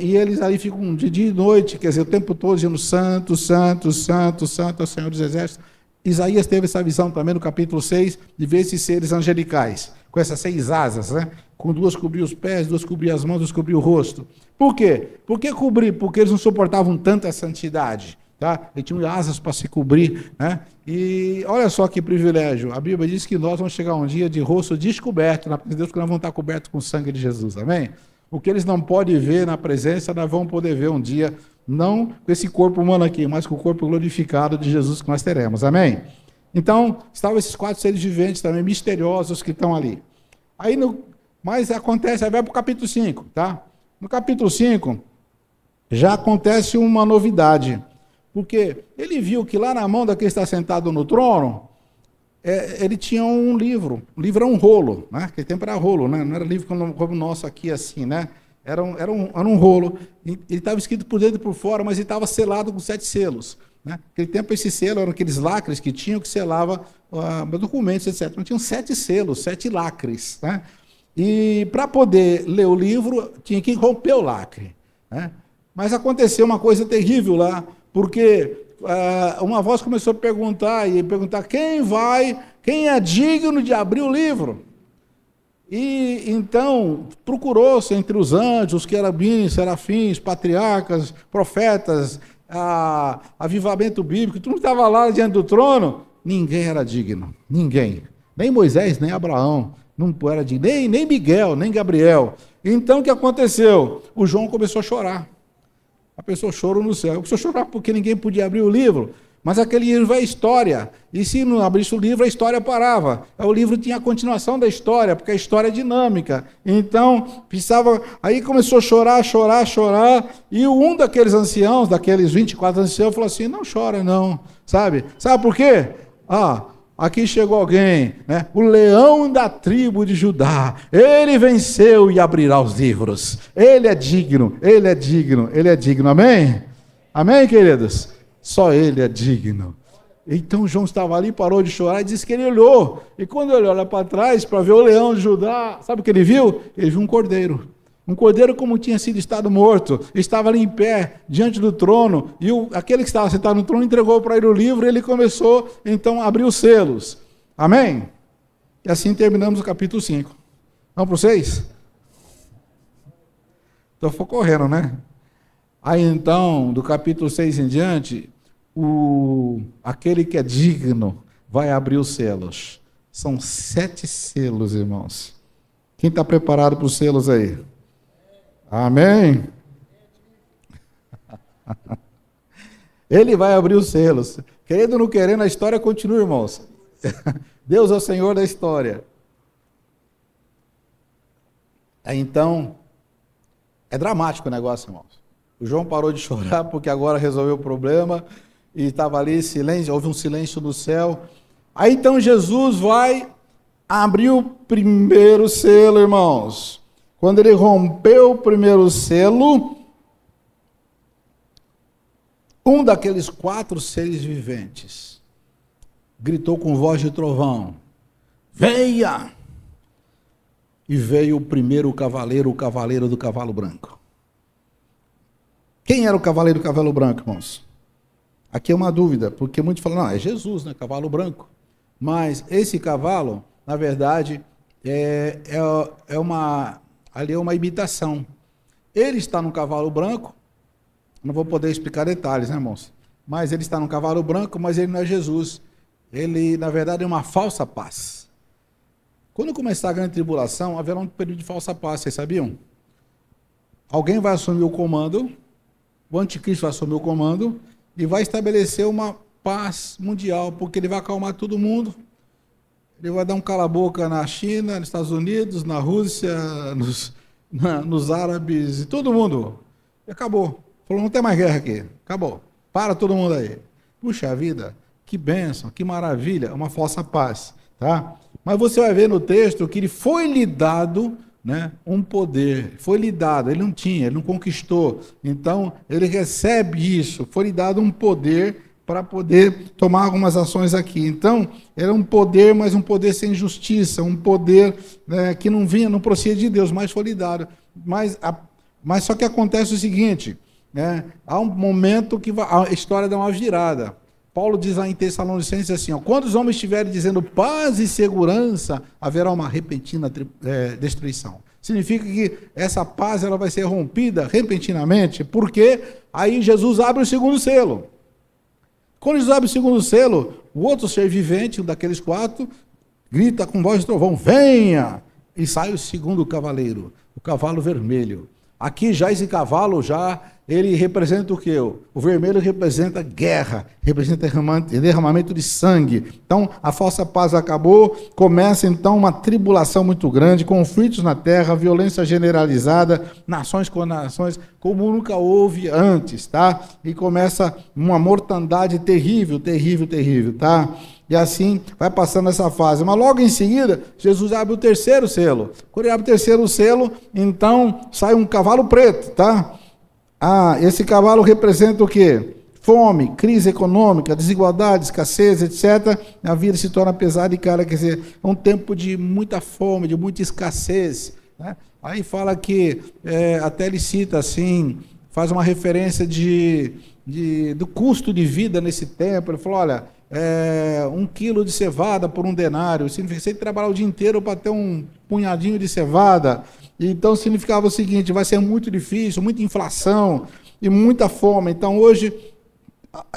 [SPEAKER 1] E eles ali ficam de dia e noite, quer dizer, o tempo todo dizendo santo, santo, santo, santo é o Senhor dos Exércitos. Isaías teve essa visão também no capítulo 6, de ver esses seres angelicais, com essas 6 asas, né? Com 2 cobriam os pés, 2 cobriam as mãos, 2 cobriam o rosto. Por quê? Por que cobrir? Porque eles não suportavam tanta santidade. Tá? Eles tinham asas para se cobrir. Né? E olha só que privilégio. A Bíblia diz que nós vamos chegar um dia de rosto descoberto na presença de Deus, porque nós vamos estar cobertos com o sangue de Jesus. Amém? O que eles não podem ver na presença, nós vamos poder ver um dia, não com esse corpo humano aqui, mas com o corpo glorificado de Jesus que nós teremos. Amém? Então, estavam esses 4 seres viventes também misteriosos que estão ali. Mas acontece, aí vai para o capítulo 5, tá? No capítulo 5, já acontece uma novidade, porque ele viu que lá na mão daquele que está sentado no trono, ele tinha um livro. O livro era um rolo, né? Aquele tempo era rolo, né? Não era livro como o nosso aqui, assim, né? Era um rolo. Ele estava escrito por dentro e por fora, mas ele estava selado com 7 selos. Né? Naquele tempo, esse selo eram aqueles lacres que tinham que selava documentos, etc. Mas tinham 7 selos, 7 lacres, né? E para poder ler o livro, tinha que romper o lacre. Né? Mas aconteceu uma coisa terrível lá, porque uma voz começou a perguntar quem é digno de abrir o livro. E então procurou-se entre os anjos, os querubins, serafins, patriarcas, profetas, avivamento bíblico, tudo estava lá diante do trono, ninguém era digno, ninguém. Nem Moisés, nem Abraão. Não era de nem Miguel, nem Gabriel. Então o que aconteceu? O João começou a chorar. A pessoa chorou no céu. Começou a chorar porque ninguém podia abrir o livro. Mas aquele livro é história. E se não abrisse o livro, a história parava. O livro tinha a continuação da história, porque a história é dinâmica. Então, precisava. Aí começou a chorar. E um daqueles anciãos, daqueles 24 anciãos, falou assim: não chora, não. Sabe por quê? Aqui chegou alguém, né? O leão da tribo de Judá, ele venceu e abrirá os livros. Ele é digno, amém? Amém, queridos? Só ele é digno. Então João estava ali, parou de chorar e disse que ele olhou. E quando ele olha para trás para ver o leão de Judá, sabe o que ele viu? Ele viu um cordeiro. Um cordeiro como tinha sido estado morto, estava ali em pé, diante do trono, e aquele que estava sentado no trono entregou para ele o livro, e ele começou, então, a abrir os selos. Amém? E assim terminamos o capítulo 5. Vamos para o 6? Então foi correndo, né? Aí então, do capítulo 6 em diante, aquele que é digno vai abrir os selos. São 7 selos, irmãos. Quem está preparado para os selos aí? Amém? Ele vai abrir os selos. Querendo ou não querendo, a história continua, irmãos. Deus é o Senhor da história. Aí então, é dramático o negócio, irmãos. O João parou de chorar porque agora resolveu o problema e estava ali silêncio, houve um silêncio no céu. Aí então Jesus vai abrir o primeiro selo, irmãos. Quando ele rompeu o primeiro selo, um daqueles 4 seres viventes gritou com voz de trovão: venha! E veio o primeiro cavaleiro, o cavaleiro do cavalo branco. Quem era o cavaleiro do cavalo branco, irmãos? Aqui é uma dúvida, porque muitos falam, não, é Jesus, né, cavalo branco. Mas esse cavalo, na verdade, ali é uma imitação. Ele está no cavalo branco, não vou poder explicar detalhes, né, irmãos? Mas ele está no cavalo branco, mas ele não é Jesus. Ele, na verdade, é uma falsa paz. Quando começar a grande tribulação, haverá um período de falsa paz, vocês sabiam? Alguém vai assumir o comando, o anticristo vai assumir o comando e vai estabelecer uma paz mundial, porque ele vai acalmar todo mundo. Ele vai dar um cala-boca na China, nos Estados Unidos, na Rússia, nos árabes, e todo mundo. E acabou. Falou, não tem mais guerra aqui. Acabou. Para todo mundo aí. Puxa vida, que bênção, que maravilha, uma falsa paz. Tá? Mas você vai ver no texto que ele foi lhe dado, né, um poder. Foi lhe dado, ele não tinha, ele não conquistou. Então, ele recebe isso. Foi lhe dado um poder para poder tomar algumas ações aqui. Então, era um poder, mas um poder sem justiça, um poder, né, que não vinha, não procedia de Deus, mas foi lhe dado. Mas só que acontece o seguinte, né, há um momento que a história dá uma virada. Paulo diz lá em Tessalonicenses assim, ó, quando os homens estiverem dizendo paz e segurança, haverá uma repentina destruição. Significa que essa paz ela vai ser rompida repentinamente, porque aí Jesus abre o segundo selo. Quando Jesus abre o segundo selo, o outro ser vivente, um daqueles 4, grita com voz de trovão, venha! E sai o segundo cavaleiro, o cavalo vermelho. Aqui já esse cavalo, ele representa o quê? O vermelho representa guerra, representa derramamento de sangue. Então, a falsa paz acabou, começa então uma tribulação muito grande, conflitos na terra, violência generalizada, nações com nações, como nunca houve antes, tá? E começa uma mortandade terrível, terrível, terrível, tá? E assim vai passando essa fase. Mas logo em seguida, Jesus abre o terceiro selo. Quando ele abre o terceiro selo, então sai um cavalo preto, tá? Esse cavalo representa o quê? Fome, crise econômica, desigualdade, escassez, etc. A vida se torna pesada e cara, quer dizer, é um tempo de muita fome, de muita escassez, né? Aí fala que, até ele cita assim, faz uma referência do custo de vida nesse tempo. Ele falou, olha, 1 quilo de cevada por 1 denário, significa que você tem que trabalhar o dia inteiro para ter um punhadinho de cevada. Então significava o seguinte, vai ser muito difícil, muita inflação e muita fome. Então hoje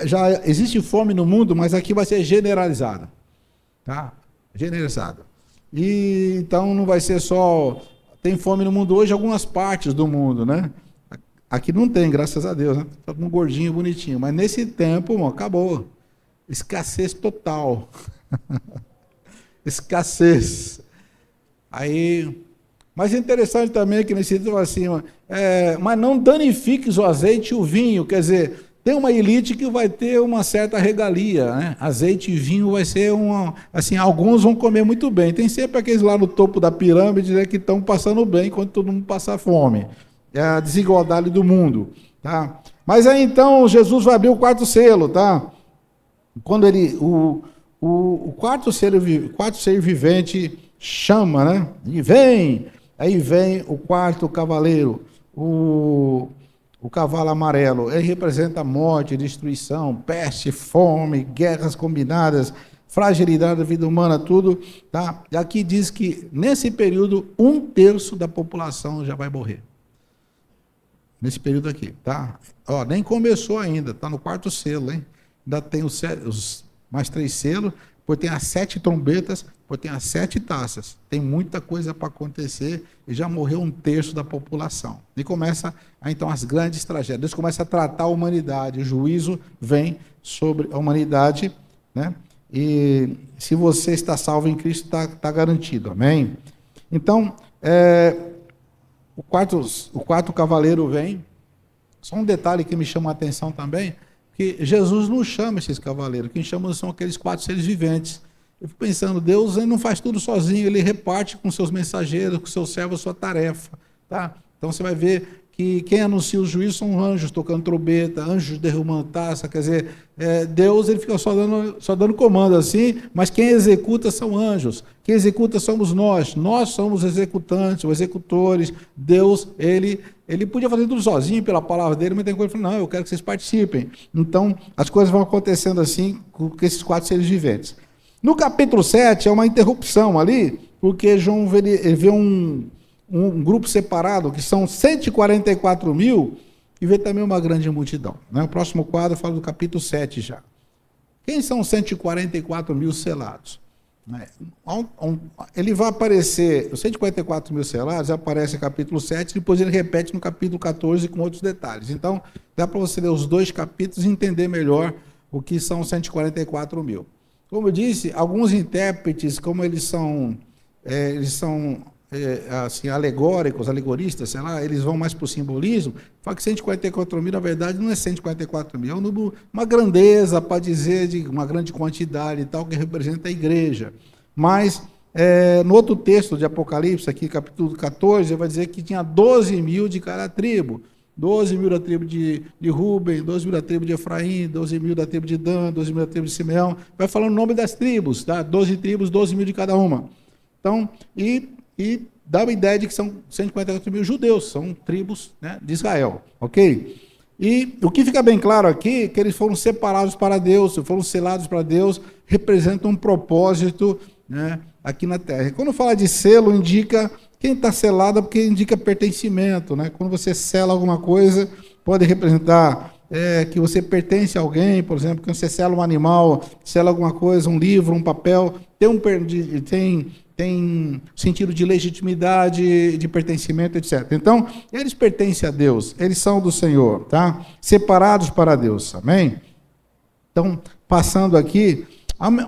[SPEAKER 1] já existe fome no mundo, mas aqui vai ser generalizada, tá? Generalizada. E então não vai ser só, tem fome no mundo hoje em algumas partes do mundo, né? Aqui não tem, graças a Deus, né? Tá com um gordinho bonitinho, mas nesse tempo, irmão, acabou. Escassez total. Escassez. Aí, mas é interessante também que nesse texto assim, mas não danifiques o azeite e o vinho, quer dizer, tem uma elite que vai ter uma certa regalia, né? Azeite e vinho vai ser assim, alguns vão comer muito bem. Tem sempre aqueles lá no topo da pirâmide, né, que estão passando bem enquanto todo mundo passa fome. É a desigualdade do mundo, tá? Mas aí então Jesus vai abrir o 4º selo, tá? Quando o quarto ser vivente chama, né? E vem, aí vem o 4º cavaleiro, o cavalo amarelo. Ele representa morte, destruição, peste, fome, guerras combinadas, fragilidade da vida humana, tudo, tá? E aqui diz que, nesse período, 1/3 da população já vai morrer. Nesse período aqui, tá? Ó, nem começou ainda, está no 4º selo, hein? Ainda tem os mais 3 selos, depois tem as 7 trombetas, depois tem as 7 taças. Tem muita coisa para acontecer e já morreu 1/3 da população. E começa, então, as grandes tragédias. Deus começa a tratar a humanidade, o juízo vem sobre a humanidade, né? E se você está salvo em Cristo, está garantido, amém? Então, o quarto cavaleiro vem. Só um detalhe que me chama a atenção também, que Jesus não chama esses cavaleiros, quem chama são aqueles 4 seres viventes. Eu fico pensando, Deus ele não faz tudo sozinho, ele reparte com seus mensageiros, com seus servos a sua tarefa. Tá? Então você vai ver que quem anuncia o juízo são anjos tocando trombeta, anjos derrubando taça, quer dizer, Deus ele fica só dando comando assim, mas quem executa são anjos, quem executa somos nós somos executantes, os executores. Deus, ele podia fazer tudo sozinho pela palavra dele, mas tem coisa que ele falou, não, eu quero que vocês participem. Então, as coisas vão acontecendo assim com esses 4 seres viventes. No capítulo 7 é uma interrupção ali, porque João vê um grupo separado, que são 144 mil, e vê também uma grande multidão. Né? O próximo quadro fala do capítulo 7 já. Quem são 144 mil selados? Ele vai aparecer, os 144 mil selados, aparece no capítulo 7, depois ele repete no capítulo 14 com outros detalhes. Então, dá para você ler os 2 capítulos e entender melhor o que são 144 mil. Como eu disse, alguns intérpretes, como eles são assim, alegoristas, sei lá, eles vão mais para o simbolismo, fala que 144 mil, na verdade, não é 144 mil, é uma grandeza, para dizer de uma grande quantidade e tal, que representa a igreja. Mas, no outro texto de Apocalipse, aqui, capítulo 14, vai dizer que tinha 12 mil de cada tribo. 12 mil da tribo de Ruben, 12 mil da tribo de Efraim, 12 mil da tribo de Dan, 12 mil da tribo de Simeão. Vai falando o nome das tribos, tá? 12 tribos, 12 mil de cada uma. Então, e dá uma ideia de que são 144 mil judeus, são tribos, né, de Israel, ok? E o que fica bem claro aqui é que eles foram separados para Deus, foram selados para Deus, representam um propósito, né, aqui na terra. E quando fala de selo, indica quem está selado, porque indica pertencimento, né? Quando você sela alguma coisa, pode representar que você pertence a alguém, por exemplo, quando você sela um animal, sela alguma coisa, um livro, um papel, tem sentido de legitimidade, de pertencimento, etc. Então, eles pertencem a Deus, eles são do Senhor, tá? Separados para Deus, amém? Então, passando aqui,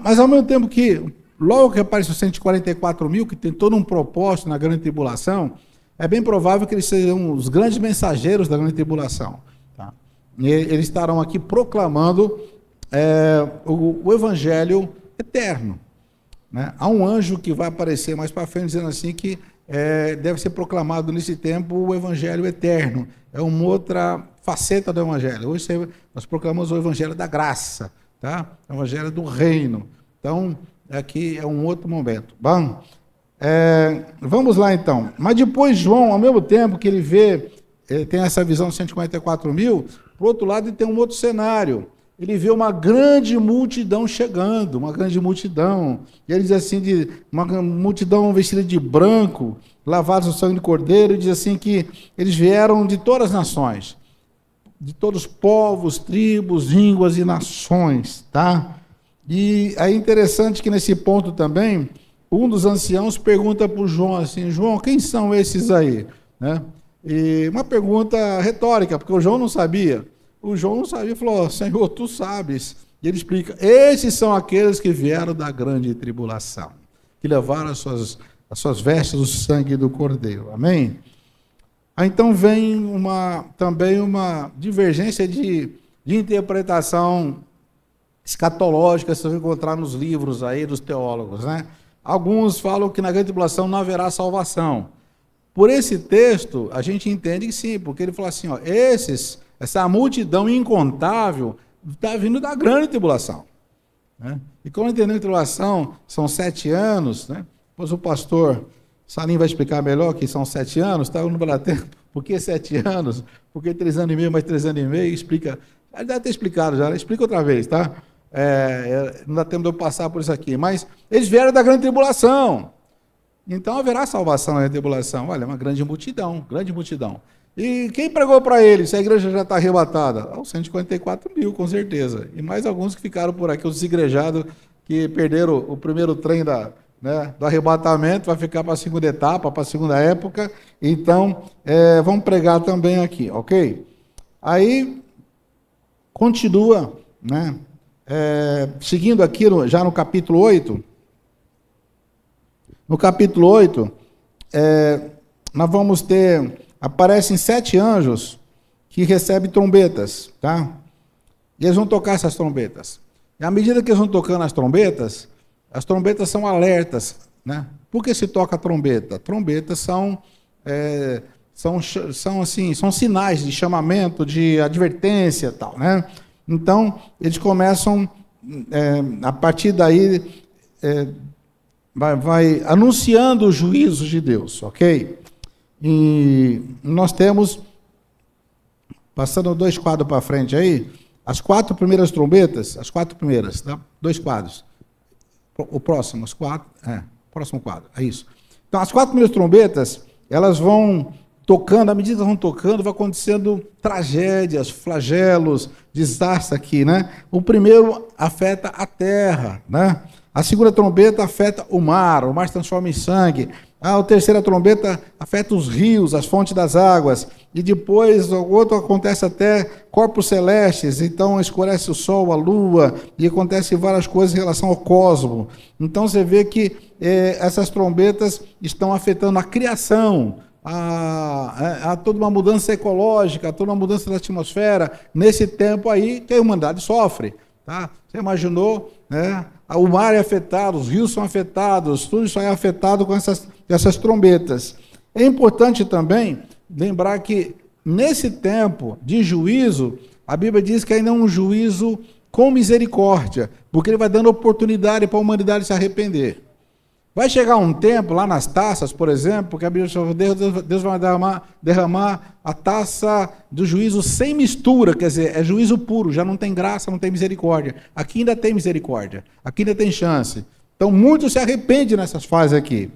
[SPEAKER 1] mas ao mesmo tempo que, logo que aparece os 144 mil, que tem todo um propósito na grande tribulação, é bem provável que eles sejam os grandes mensageiros da grande tribulação. Tá? E eles estarão aqui proclamando o evangelho eterno. Né? Há um anjo que vai aparecer mais para frente dizendo assim que deve ser proclamado nesse tempo o evangelho eterno. É uma outra faceta do evangelho. Hoje nós proclamamos o evangelho da graça, tá? O evangelho do reino. Então, aqui é um outro momento. Bom, vamos lá então. Mas depois João, ao mesmo tempo que ele vê, tem essa visão de 144 mil, por outro lado ele tem um outro cenário. Ele vê uma grande multidão chegando, uma grande multidão. E ele diz assim, uma multidão vestida de branco, lavados no sangue de cordeiro, e diz assim que eles vieram de todas as nações, de todos os povos, tribos, línguas e nações, tá? E é interessante que nesse ponto também, um dos anciãos pergunta para o João assim, João, quem são esses aí? Né? E uma pergunta retórica, porque o João não sabia. O João não sabia, falou, Senhor, tu sabes. E ele explica, esses são aqueles que vieram da grande tribulação, que levaram as suas vestes do sangue do Cordeiro. Amém? Aí, então vem também uma divergência de interpretação escatológica, você vai encontrar nos livros aí dos teólogos. Né? Alguns falam que na grande tribulação não haverá salvação. Por esse texto, a gente entende que sim, porque ele fala assim, ó, essa multidão incontável está vindo da grande tribulação. Né? E como entender a tribulação, são 7 anos, né? Depois o pastor Salim vai explicar melhor que são 7 anos, tá? Não vai dar tempo. Por que 7 anos? Por que 3 anos e meio mais 3 anos e meio? Explica. Ele deve ter explicado já, explica outra vez, tá? não dá tempo de eu passar por isso aqui, mas eles vieram da grande tribulação. Então haverá salvação na tribulação. Olha, uma grande multidão, grande multidão. E quem pregou para eles? A igreja já está arrebatada? Os 144 mil, com certeza. E mais alguns que ficaram por aqui, os desigrejados que perderam o primeiro trem do arrebatamento, vai ficar para a segunda etapa, para a segunda época. Então, vamos pregar também aqui, ok? Aí, continua, né? Seguindo aqui, já no capítulo 8. No capítulo 8, nós vamos ter, aparecem 7 anjos que recebem trombetas, tá? E eles vão tocar essas trombetas. E à medida que eles vão tocando as trombetas são alertas, né? Por que se toca a trombeta? Trombetas são sinais de chamamento, de advertência, tal, né? Então, eles começam, a partir daí, vai anunciando os juízos de Deus, ok? E nós temos, passando 2 quadros para frente aí, as 4 primeiras trombetas, as 4 primeiras, tá? 2 quadros. O próximo, próximo quadro, é isso. Então, as 4 primeiras trombetas, elas vão tocando, à medida que vão tocando, vai acontecendo tragédias, flagelos, desastre aqui, né? O primeiro afeta a terra, né? A segunda trombeta afeta o mar se transforma em sangue. A terceira trombeta afeta os rios, as fontes das águas. E depois o outro acontece até corpos celestes, então escurece o sol, a lua, e acontece várias coisas em relação ao cosmo. Então você vê que essas trombetas estão afetando a criação, a toda uma mudança ecológica, a toda uma mudança da atmosfera, nesse tempo aí que a humanidade sofre. Tá? Você imaginou, né? O mar é afetado, os rios são afetados, tudo isso é afetado com essas trombetas. É importante também lembrar que, nesse tempo de juízo, a Bíblia diz que ainda é um juízo com misericórdia, porque ele vai dando oportunidade para a humanidade se arrepender. Vai chegar um tempo, lá nas taças, por exemplo, que a Bíblia fala, Deus vai derramar a taça do juízo sem mistura, quer dizer, é juízo puro, já não tem graça, não tem misericórdia. Aqui ainda tem misericórdia, aqui ainda tem chance. Então, muitos se arrependem nessas fases aqui,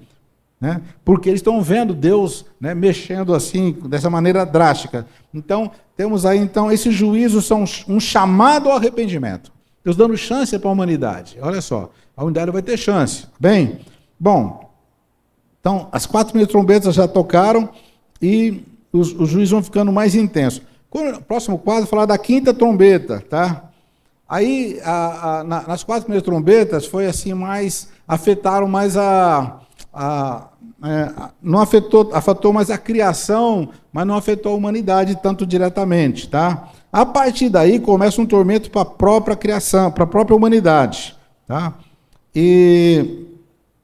[SPEAKER 1] né? Porque eles estão vendo Deus, né, mexendo assim, dessa maneira drástica. Então, temos aí, esses juízos são um chamado ao arrependimento. Deus dando chance para a humanidade. Olha só, a humanidade vai ter chance. Bem, bom, então, as 4 primeiras trombetas já tocaram e os juízes vão ficando mais intensos. O próximo quadro falar da 5ª trombeta, tá? Aí, nas 4 primeiras trombetas, foi assim, afetaram mais não afetou mais a criação, mas não afetou a humanidade tanto diretamente, tá? A partir daí, começa um tormento para a própria criação, para a própria humanidade, tá? E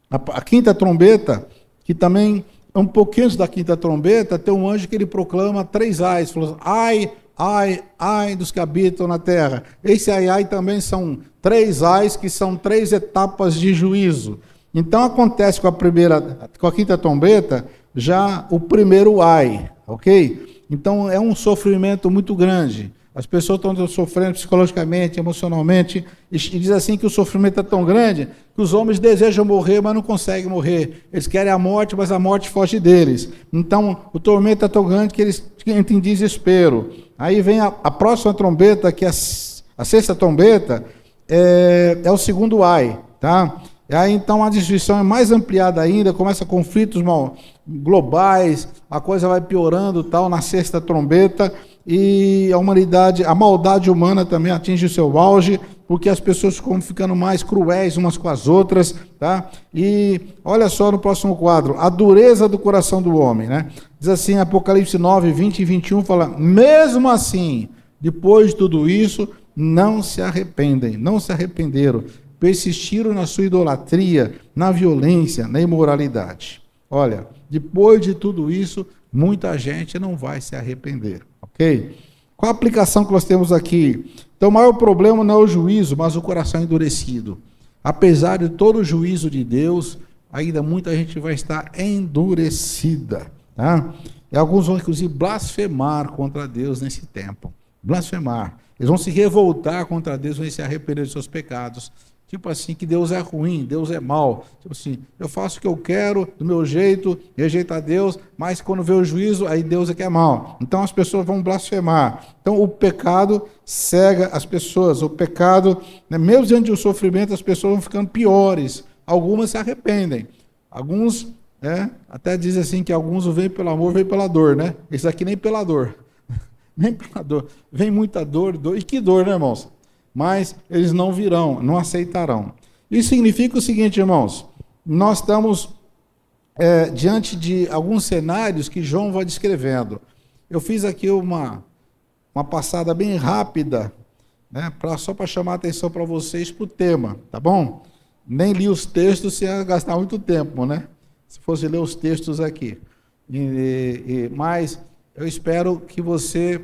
[SPEAKER 1] a 5ª trombeta, que também, um pouquinho antes da 5ª trombeta, tem um anjo que ele proclama 3 ais, falou: ai, ai, ai dos que habitam na terra. Esse ai, ai também são 3 ais, que são 3 etapas de juízo. Então acontece com a 5ª trombeta, já o primeiro ai, ok? Então é um sofrimento muito grande. As pessoas estão sofrendo psicologicamente, emocionalmente, e diz assim que o sofrimento é tão grande que os homens desejam morrer, mas não conseguem morrer. Eles querem a morte, mas a morte foge deles. Então, o tormento é tão grande que eles entram em desespero. Aí vem a próxima trombeta, que é a 6ª trombeta, é o segundo ai, tá? E aí, então, a destruição é mais ampliada ainda, começa conflitos globais, a coisa vai piorando, tal, na 6ª trombeta, e a humanidade, a maldade humana também atinge o seu auge, porque as pessoas ficam ficando mais cruéis umas com as outras, tá? E olha só no próximo quadro, a dureza do coração do homem, né? Diz assim, Apocalipse 9, 20 e 21, fala: mesmo assim, depois de tudo isso, não se arrependem, não se arrependeram, persistiram na sua idolatria, na violência, na imoralidade. Olha, depois de tudo isso, muita gente não vai se arrepender, ok? Qual a aplicação que nós temos aqui? Então, o maior problema não é o juízo, mas o coração endurecido. Apesar de todo o juízo de Deus, ainda muita gente vai estar endurecida, tá? E alguns vão, inclusive, blasfemar contra Deus nesse tempo. Blasfemar. Eles vão se revoltar contra Deus, vão se arrepender dos seus pecados. Tipo assim, que Deus é ruim, Deus é mau. Tipo assim, eu faço o que eu quero, do meu jeito, rejeito a Deus, mas quando vê o juízo, aí Deus é que é mau. Então as pessoas vão blasfemar. Então o pecado cega as pessoas. O pecado, né, mesmo diante do sofrimento, as pessoas vão ficando piores. Algumas se arrependem. Alguns, né, até dizem assim que alguns vêm pelo amor, vêm pela dor, né? Esse aqui nem pela dor. Nem pela dor. Vem muita dor. E que dor, né, irmãos? Mas eles não virão, não aceitarão. Isso significa o seguinte, irmãos, nós estamos diante de alguns cenários que João vai descrevendo. Eu fiz aqui uma passada bem rápida, né, só para chamar a atenção para vocês para o tema, tá bom? Nem li os textos, se ia gastar muito tempo, né? Se fosse ler os textos aqui. Mas eu espero que você,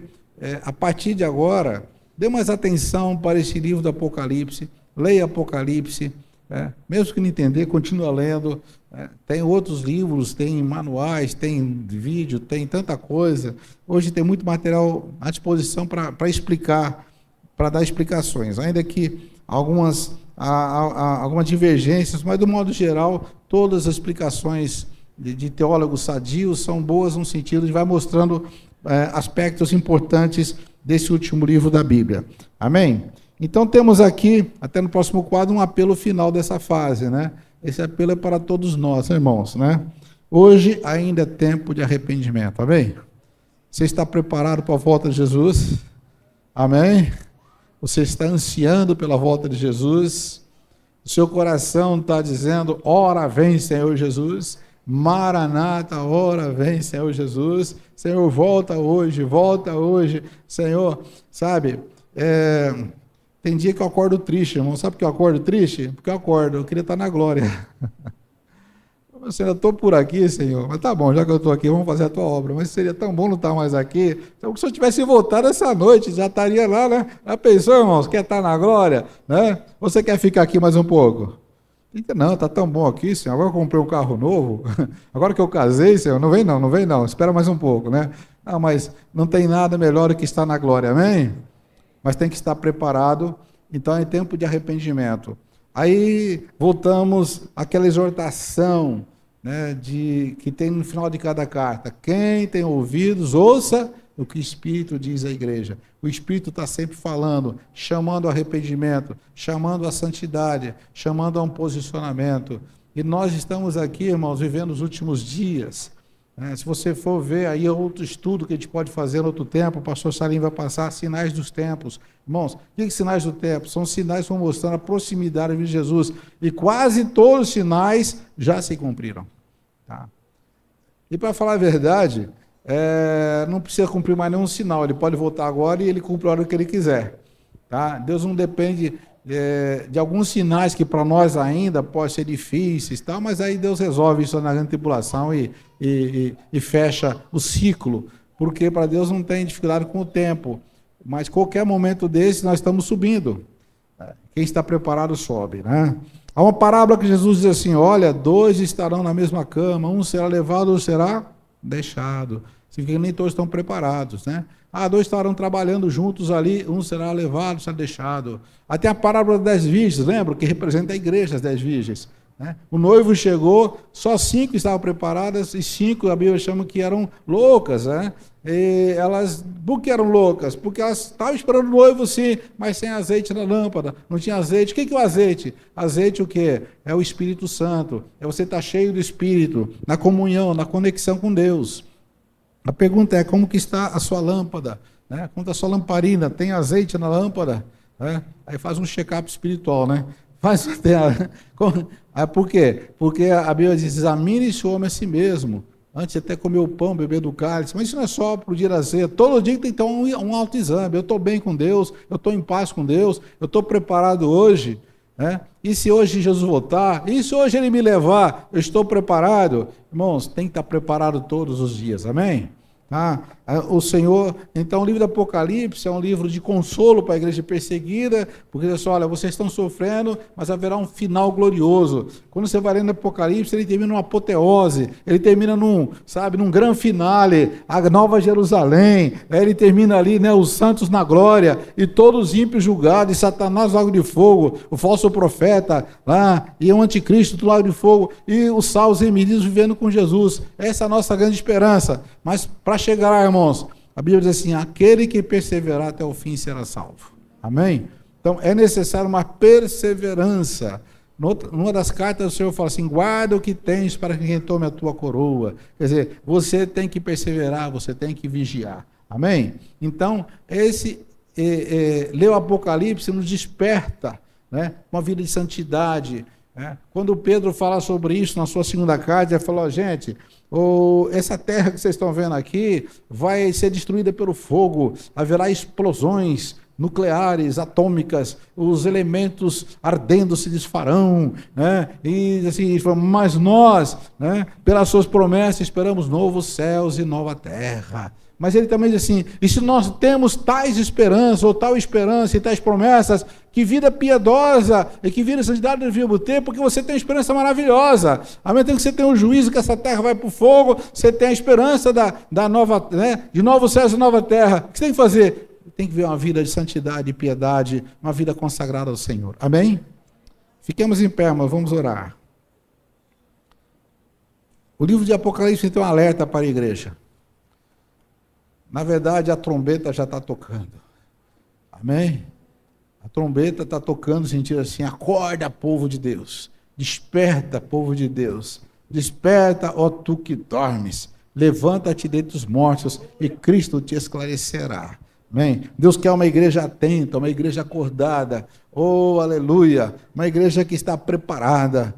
[SPEAKER 1] a partir de agora, dê mais atenção para esse livro do Apocalipse, leia Apocalipse, mesmo que não entender, continua lendo. Tem outros livros, tem manuais, tem vídeo, tem tanta coisa. Hoje tem muito material à disposição para explicar, para dar explicações, ainda que algumas divergências, mas do modo geral, todas as explicações de teólogos sadios são boas no sentido de vai mostrando aspectos importantes desse último livro da Bíblia. Amém? Então temos aqui, até no próximo quadro, um apelo final dessa fase, né? Esse apelo é para todos nós, irmãos, né? Hoje ainda é tempo de arrependimento, amém? Você está preparado para a volta de Jesus? Amém? Você está ansiando pela volta de Jesus? O seu coração está dizendo, ora vem, Senhor Jesus. Maranata, ora vem, Senhor Jesus. Senhor, volta hoje, Senhor, sabe, tem dia que eu acordo triste, irmão, sabe por que eu acordo triste? Porque eu queria estar na glória. Eu estou por aqui, Senhor, mas tá bom, já que eu estou aqui, vamos fazer a tua obra, mas seria tão bom não estar mais aqui. Então, se eu tivesse voltado essa noite, já estaria lá, né? Já pensou, irmãos, quer estar na glória, né? Ou você quer ficar aqui mais um pouco? Não, está tão bom aqui, Senhor, agora eu comprei um carro novo, agora que eu casei, Senhor, não vem não, espera mais um pouco, né? Ah, mas não tem nada melhor do que estar na glória, amém? Mas tem que estar preparado, então é tempo de arrependimento. Aí voltamos àquela exortação, né, que tem no final de cada carta, quem tem ouvidos, ouça o que o Espírito diz à igreja. O Espírito está sempre falando, chamando ao arrependimento, chamando à santidade, chamando a um posicionamento. E nós estamos aqui, irmãos, vivendo os últimos dias. Se você for ver aí outro estudo que a gente pode fazer no outro tempo, o pastor Salim vai passar sinais dos tempos. Irmãos, o que sinais do tempo? São sinais que vão mostrando a proximidade de Jesus. E quase todos os sinais já se cumpriram. Tá? E para falar a verdade, não precisa cumprir mais nenhum sinal, ele pode voltar agora e ele cumpre a hora que ele quiser. Tá? Deus não depende de alguns sinais que para nós ainda podem ser difíceis, tá? Mas aí Deus resolve isso na grande tribulação e fecha o ciclo, porque para Deus não tem dificuldade com o tempo, mas qualquer momento desse nós estamos subindo. Quem está preparado sobe, né? Há uma parábola que Jesus diz assim, olha, 2 estarão na mesma cama, um será levado, outro será deixado. Significa que nem todos estão preparados, né? 2 estarão trabalhando juntos ali, um será levado, será deixado. Até a parábola das 10 virgens, lembra? Que representa a igreja, as 10 virgens. Né? O noivo chegou, só 5 estavam preparadas e 5 a Bíblia chama que eram loucas, né? E elas, por que eram loucas? Porque elas estavam esperando o noivo sim, mas sem azeite na lâmpada, não tinha azeite. O que é o azeite? Azeite o quê? É o Espírito Santo, é você estar cheio do Espírito, na comunhão, na conexão com Deus. A pergunta é, como que está a sua lâmpada? Né? Como está a sua lamparina? Tem azeite na lâmpada? Né? Aí faz um check-up espiritual, né? Por quê? Porque a Bíblia diz, examine-se o homem a si mesmo, antes de até comer o pão, beber do cálice. Mas isso não é só para o dia da ceia, todo dia tem que ter um autoexame. Eu estou bem com Deus, eu estou em paz com Deus, eu estou preparado hoje. Né? E se hoje Jesus voltar? E se hoje Ele me levar? Eu estou preparado? Irmãos, tem que estar preparado todos os dias, amém? O Senhor, então o livro do Apocalipse é um livro de consolo para a igreja perseguida, porque diz assim, olha, vocês estão sofrendo, mas haverá um final glorioso. Quando você vai lendo o Apocalipse, ele termina numa apoteose, ele termina num grande finale, a Nova Jerusalém, ele termina ali, né, os santos na glória, e todos os ímpios julgados, e Satanás no lago de fogo, o falso profeta lá, e o anticristo do lago de fogo, e os salvos remedidos vivendo com Jesus. Essa é a nossa grande esperança. Mas para chegar lá, irmãos, a Bíblia diz assim, aquele que perseverar até o fim será salvo. Amém? Então é necessário uma perseverança. Numa das cartas o Senhor fala assim, guarda o que tens para que quem tome a tua coroa. Quer dizer, você tem que perseverar, você tem que vigiar. Amém? Então, ler o Apocalipse nos desperta, né, uma vida de santidade. Né? Quando Pedro fala sobre isso na sua segunda carta, ele falou, gente, essa terra que vocês estão vendo aqui vai ser destruída pelo fogo, haverá explosões nucleares, atômicas, os elementos ardendo se desfarão, né? E assim, mas nós, né, pelas suas promessas, esperamos novos céus e nova terra. Mas ele também diz assim, e se nós temos tais esperanças, ou tal esperança e tais promessas, que vida piedosa e que vida de santidade devemos ter, porque você tem uma esperança maravilhosa. Ao mesmo tempo que você tem o juízo, que essa terra vai para o fogo, você tem a esperança da nova, né, de novos céus e nova terra. O que você tem que fazer? Tem que ver uma vida de santidade e piedade, uma vida consagrada ao Senhor. Amém? Fiquemos em pé, mas vamos orar. O livro de Apocalipse tem um alerta para a igreja. Na verdade, a trombeta já está tocando. Amém? A trombeta está tocando, sentindo assim, acorda, povo de Deus. Desperta, povo de Deus. Desperta, ó tu que dormes. Levanta-te dentre os mortos e Cristo te esclarecerá. Amém? Deus quer uma igreja atenta, uma igreja acordada. Oh, aleluia! Uma igreja que está preparada.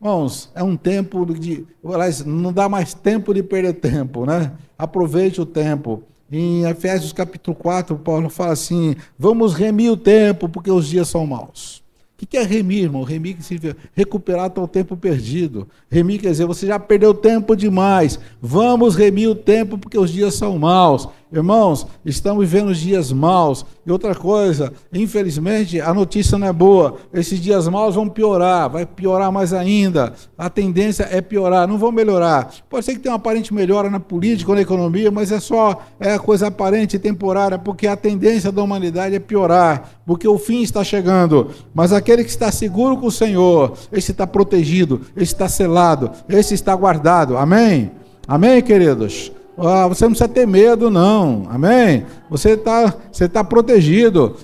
[SPEAKER 1] Irmãos, é um tempo não dá mais tempo de perder tempo, né? Aproveite o tempo. Em Efésios capítulo 4, Paulo fala assim, vamos remir o tempo, porque os dias são maus. O que é remir, irmão? Remir significa recuperar o tempo perdido. Remir quer dizer, você já perdeu tempo demais. Vamos remir o tempo, porque os dias são maus. Irmãos, estamos vivendo dias maus. E outra coisa, infelizmente, a notícia não é boa. Esses dias maus vão piorar, vai piorar mais ainda. A tendência é piorar, não vão melhorar. Pode ser que tenha uma aparente melhora na política ou na economia, mas é coisa aparente e temporária, porque a tendência da humanidade é piorar, porque o fim está chegando. Mas aquele que está seguro com o Senhor, esse está protegido, esse está selado, esse está guardado. Amém? Amém, queridos? Você não precisa ter medo, não. Amém? Você está protegido.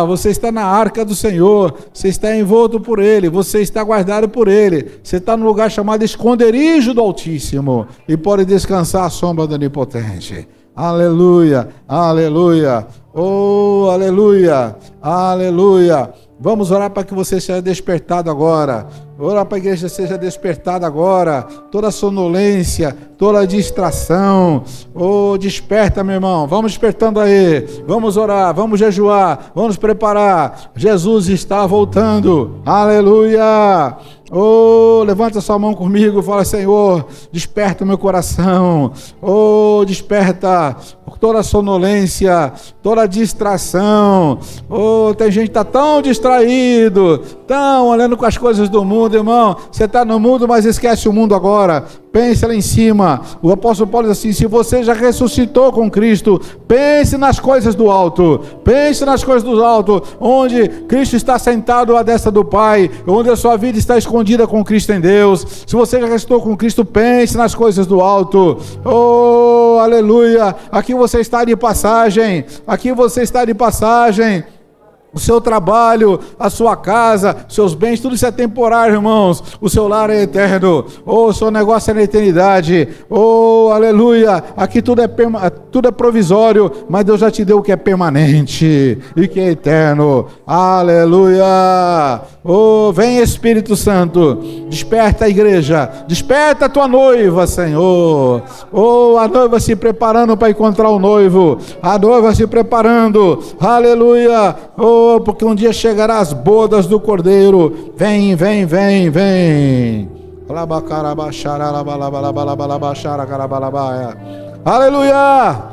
[SPEAKER 1] Você está na arca do Senhor. Você está envolto por Ele. Você está guardado por Ele. Você está no lugar chamado esconderijo do Altíssimo. E pode descansar à sombra do Onipotente. Aleluia, aleluia. Oh, aleluia, aleluia. Vamos orar para que você seja despertado agora. Orar para a igreja seja despertada agora. Toda sonolência, toda distração. Oh, desperta, meu irmão. Vamos despertando aí. Vamos orar, vamos jejuar, vamos preparar. Jesus está voltando. Aleluia. Oh, levanta sua mão comigo, fala, Senhor, desperta o meu coração. Oh, desperta toda sonolência, toda distração. Oh, tem gente que está tão distraído, tão olhando com as coisas do mundo, irmão. Você está no mundo, mas esquece o mundo agora. Pense lá em cima. O apóstolo Paulo diz assim, se você já ressuscitou com Cristo, pense nas coisas do alto. Pense nas coisas do alto, onde Cristo está sentado à destra do Pai, onde a sua vida está escondida com Cristo em Deus. Se você já ressuscitou com Cristo, pense nas coisas do alto. Oh, aleluia. Aqui você está de passagem. Aqui você está de passagem. O seu trabalho, a sua casa, seus bens, tudo isso é temporário, irmãos. O seu lar é eterno. O seu negócio é na eternidade. Oh, aleluia. Aqui tudo é provisório, mas Deus já te deu o que é permanente e que é eterno. Aleluia. Oh, vem Espírito Santo. Desperta a igreja. Desperta a tua noiva, Senhor. Oh, a noiva se preparando para encontrar o noivo. A noiva se preparando. Aleluia. Oh, porque um dia chegará as bodas do Cordeiro. Vem, vem, vem, vem. Aleluia.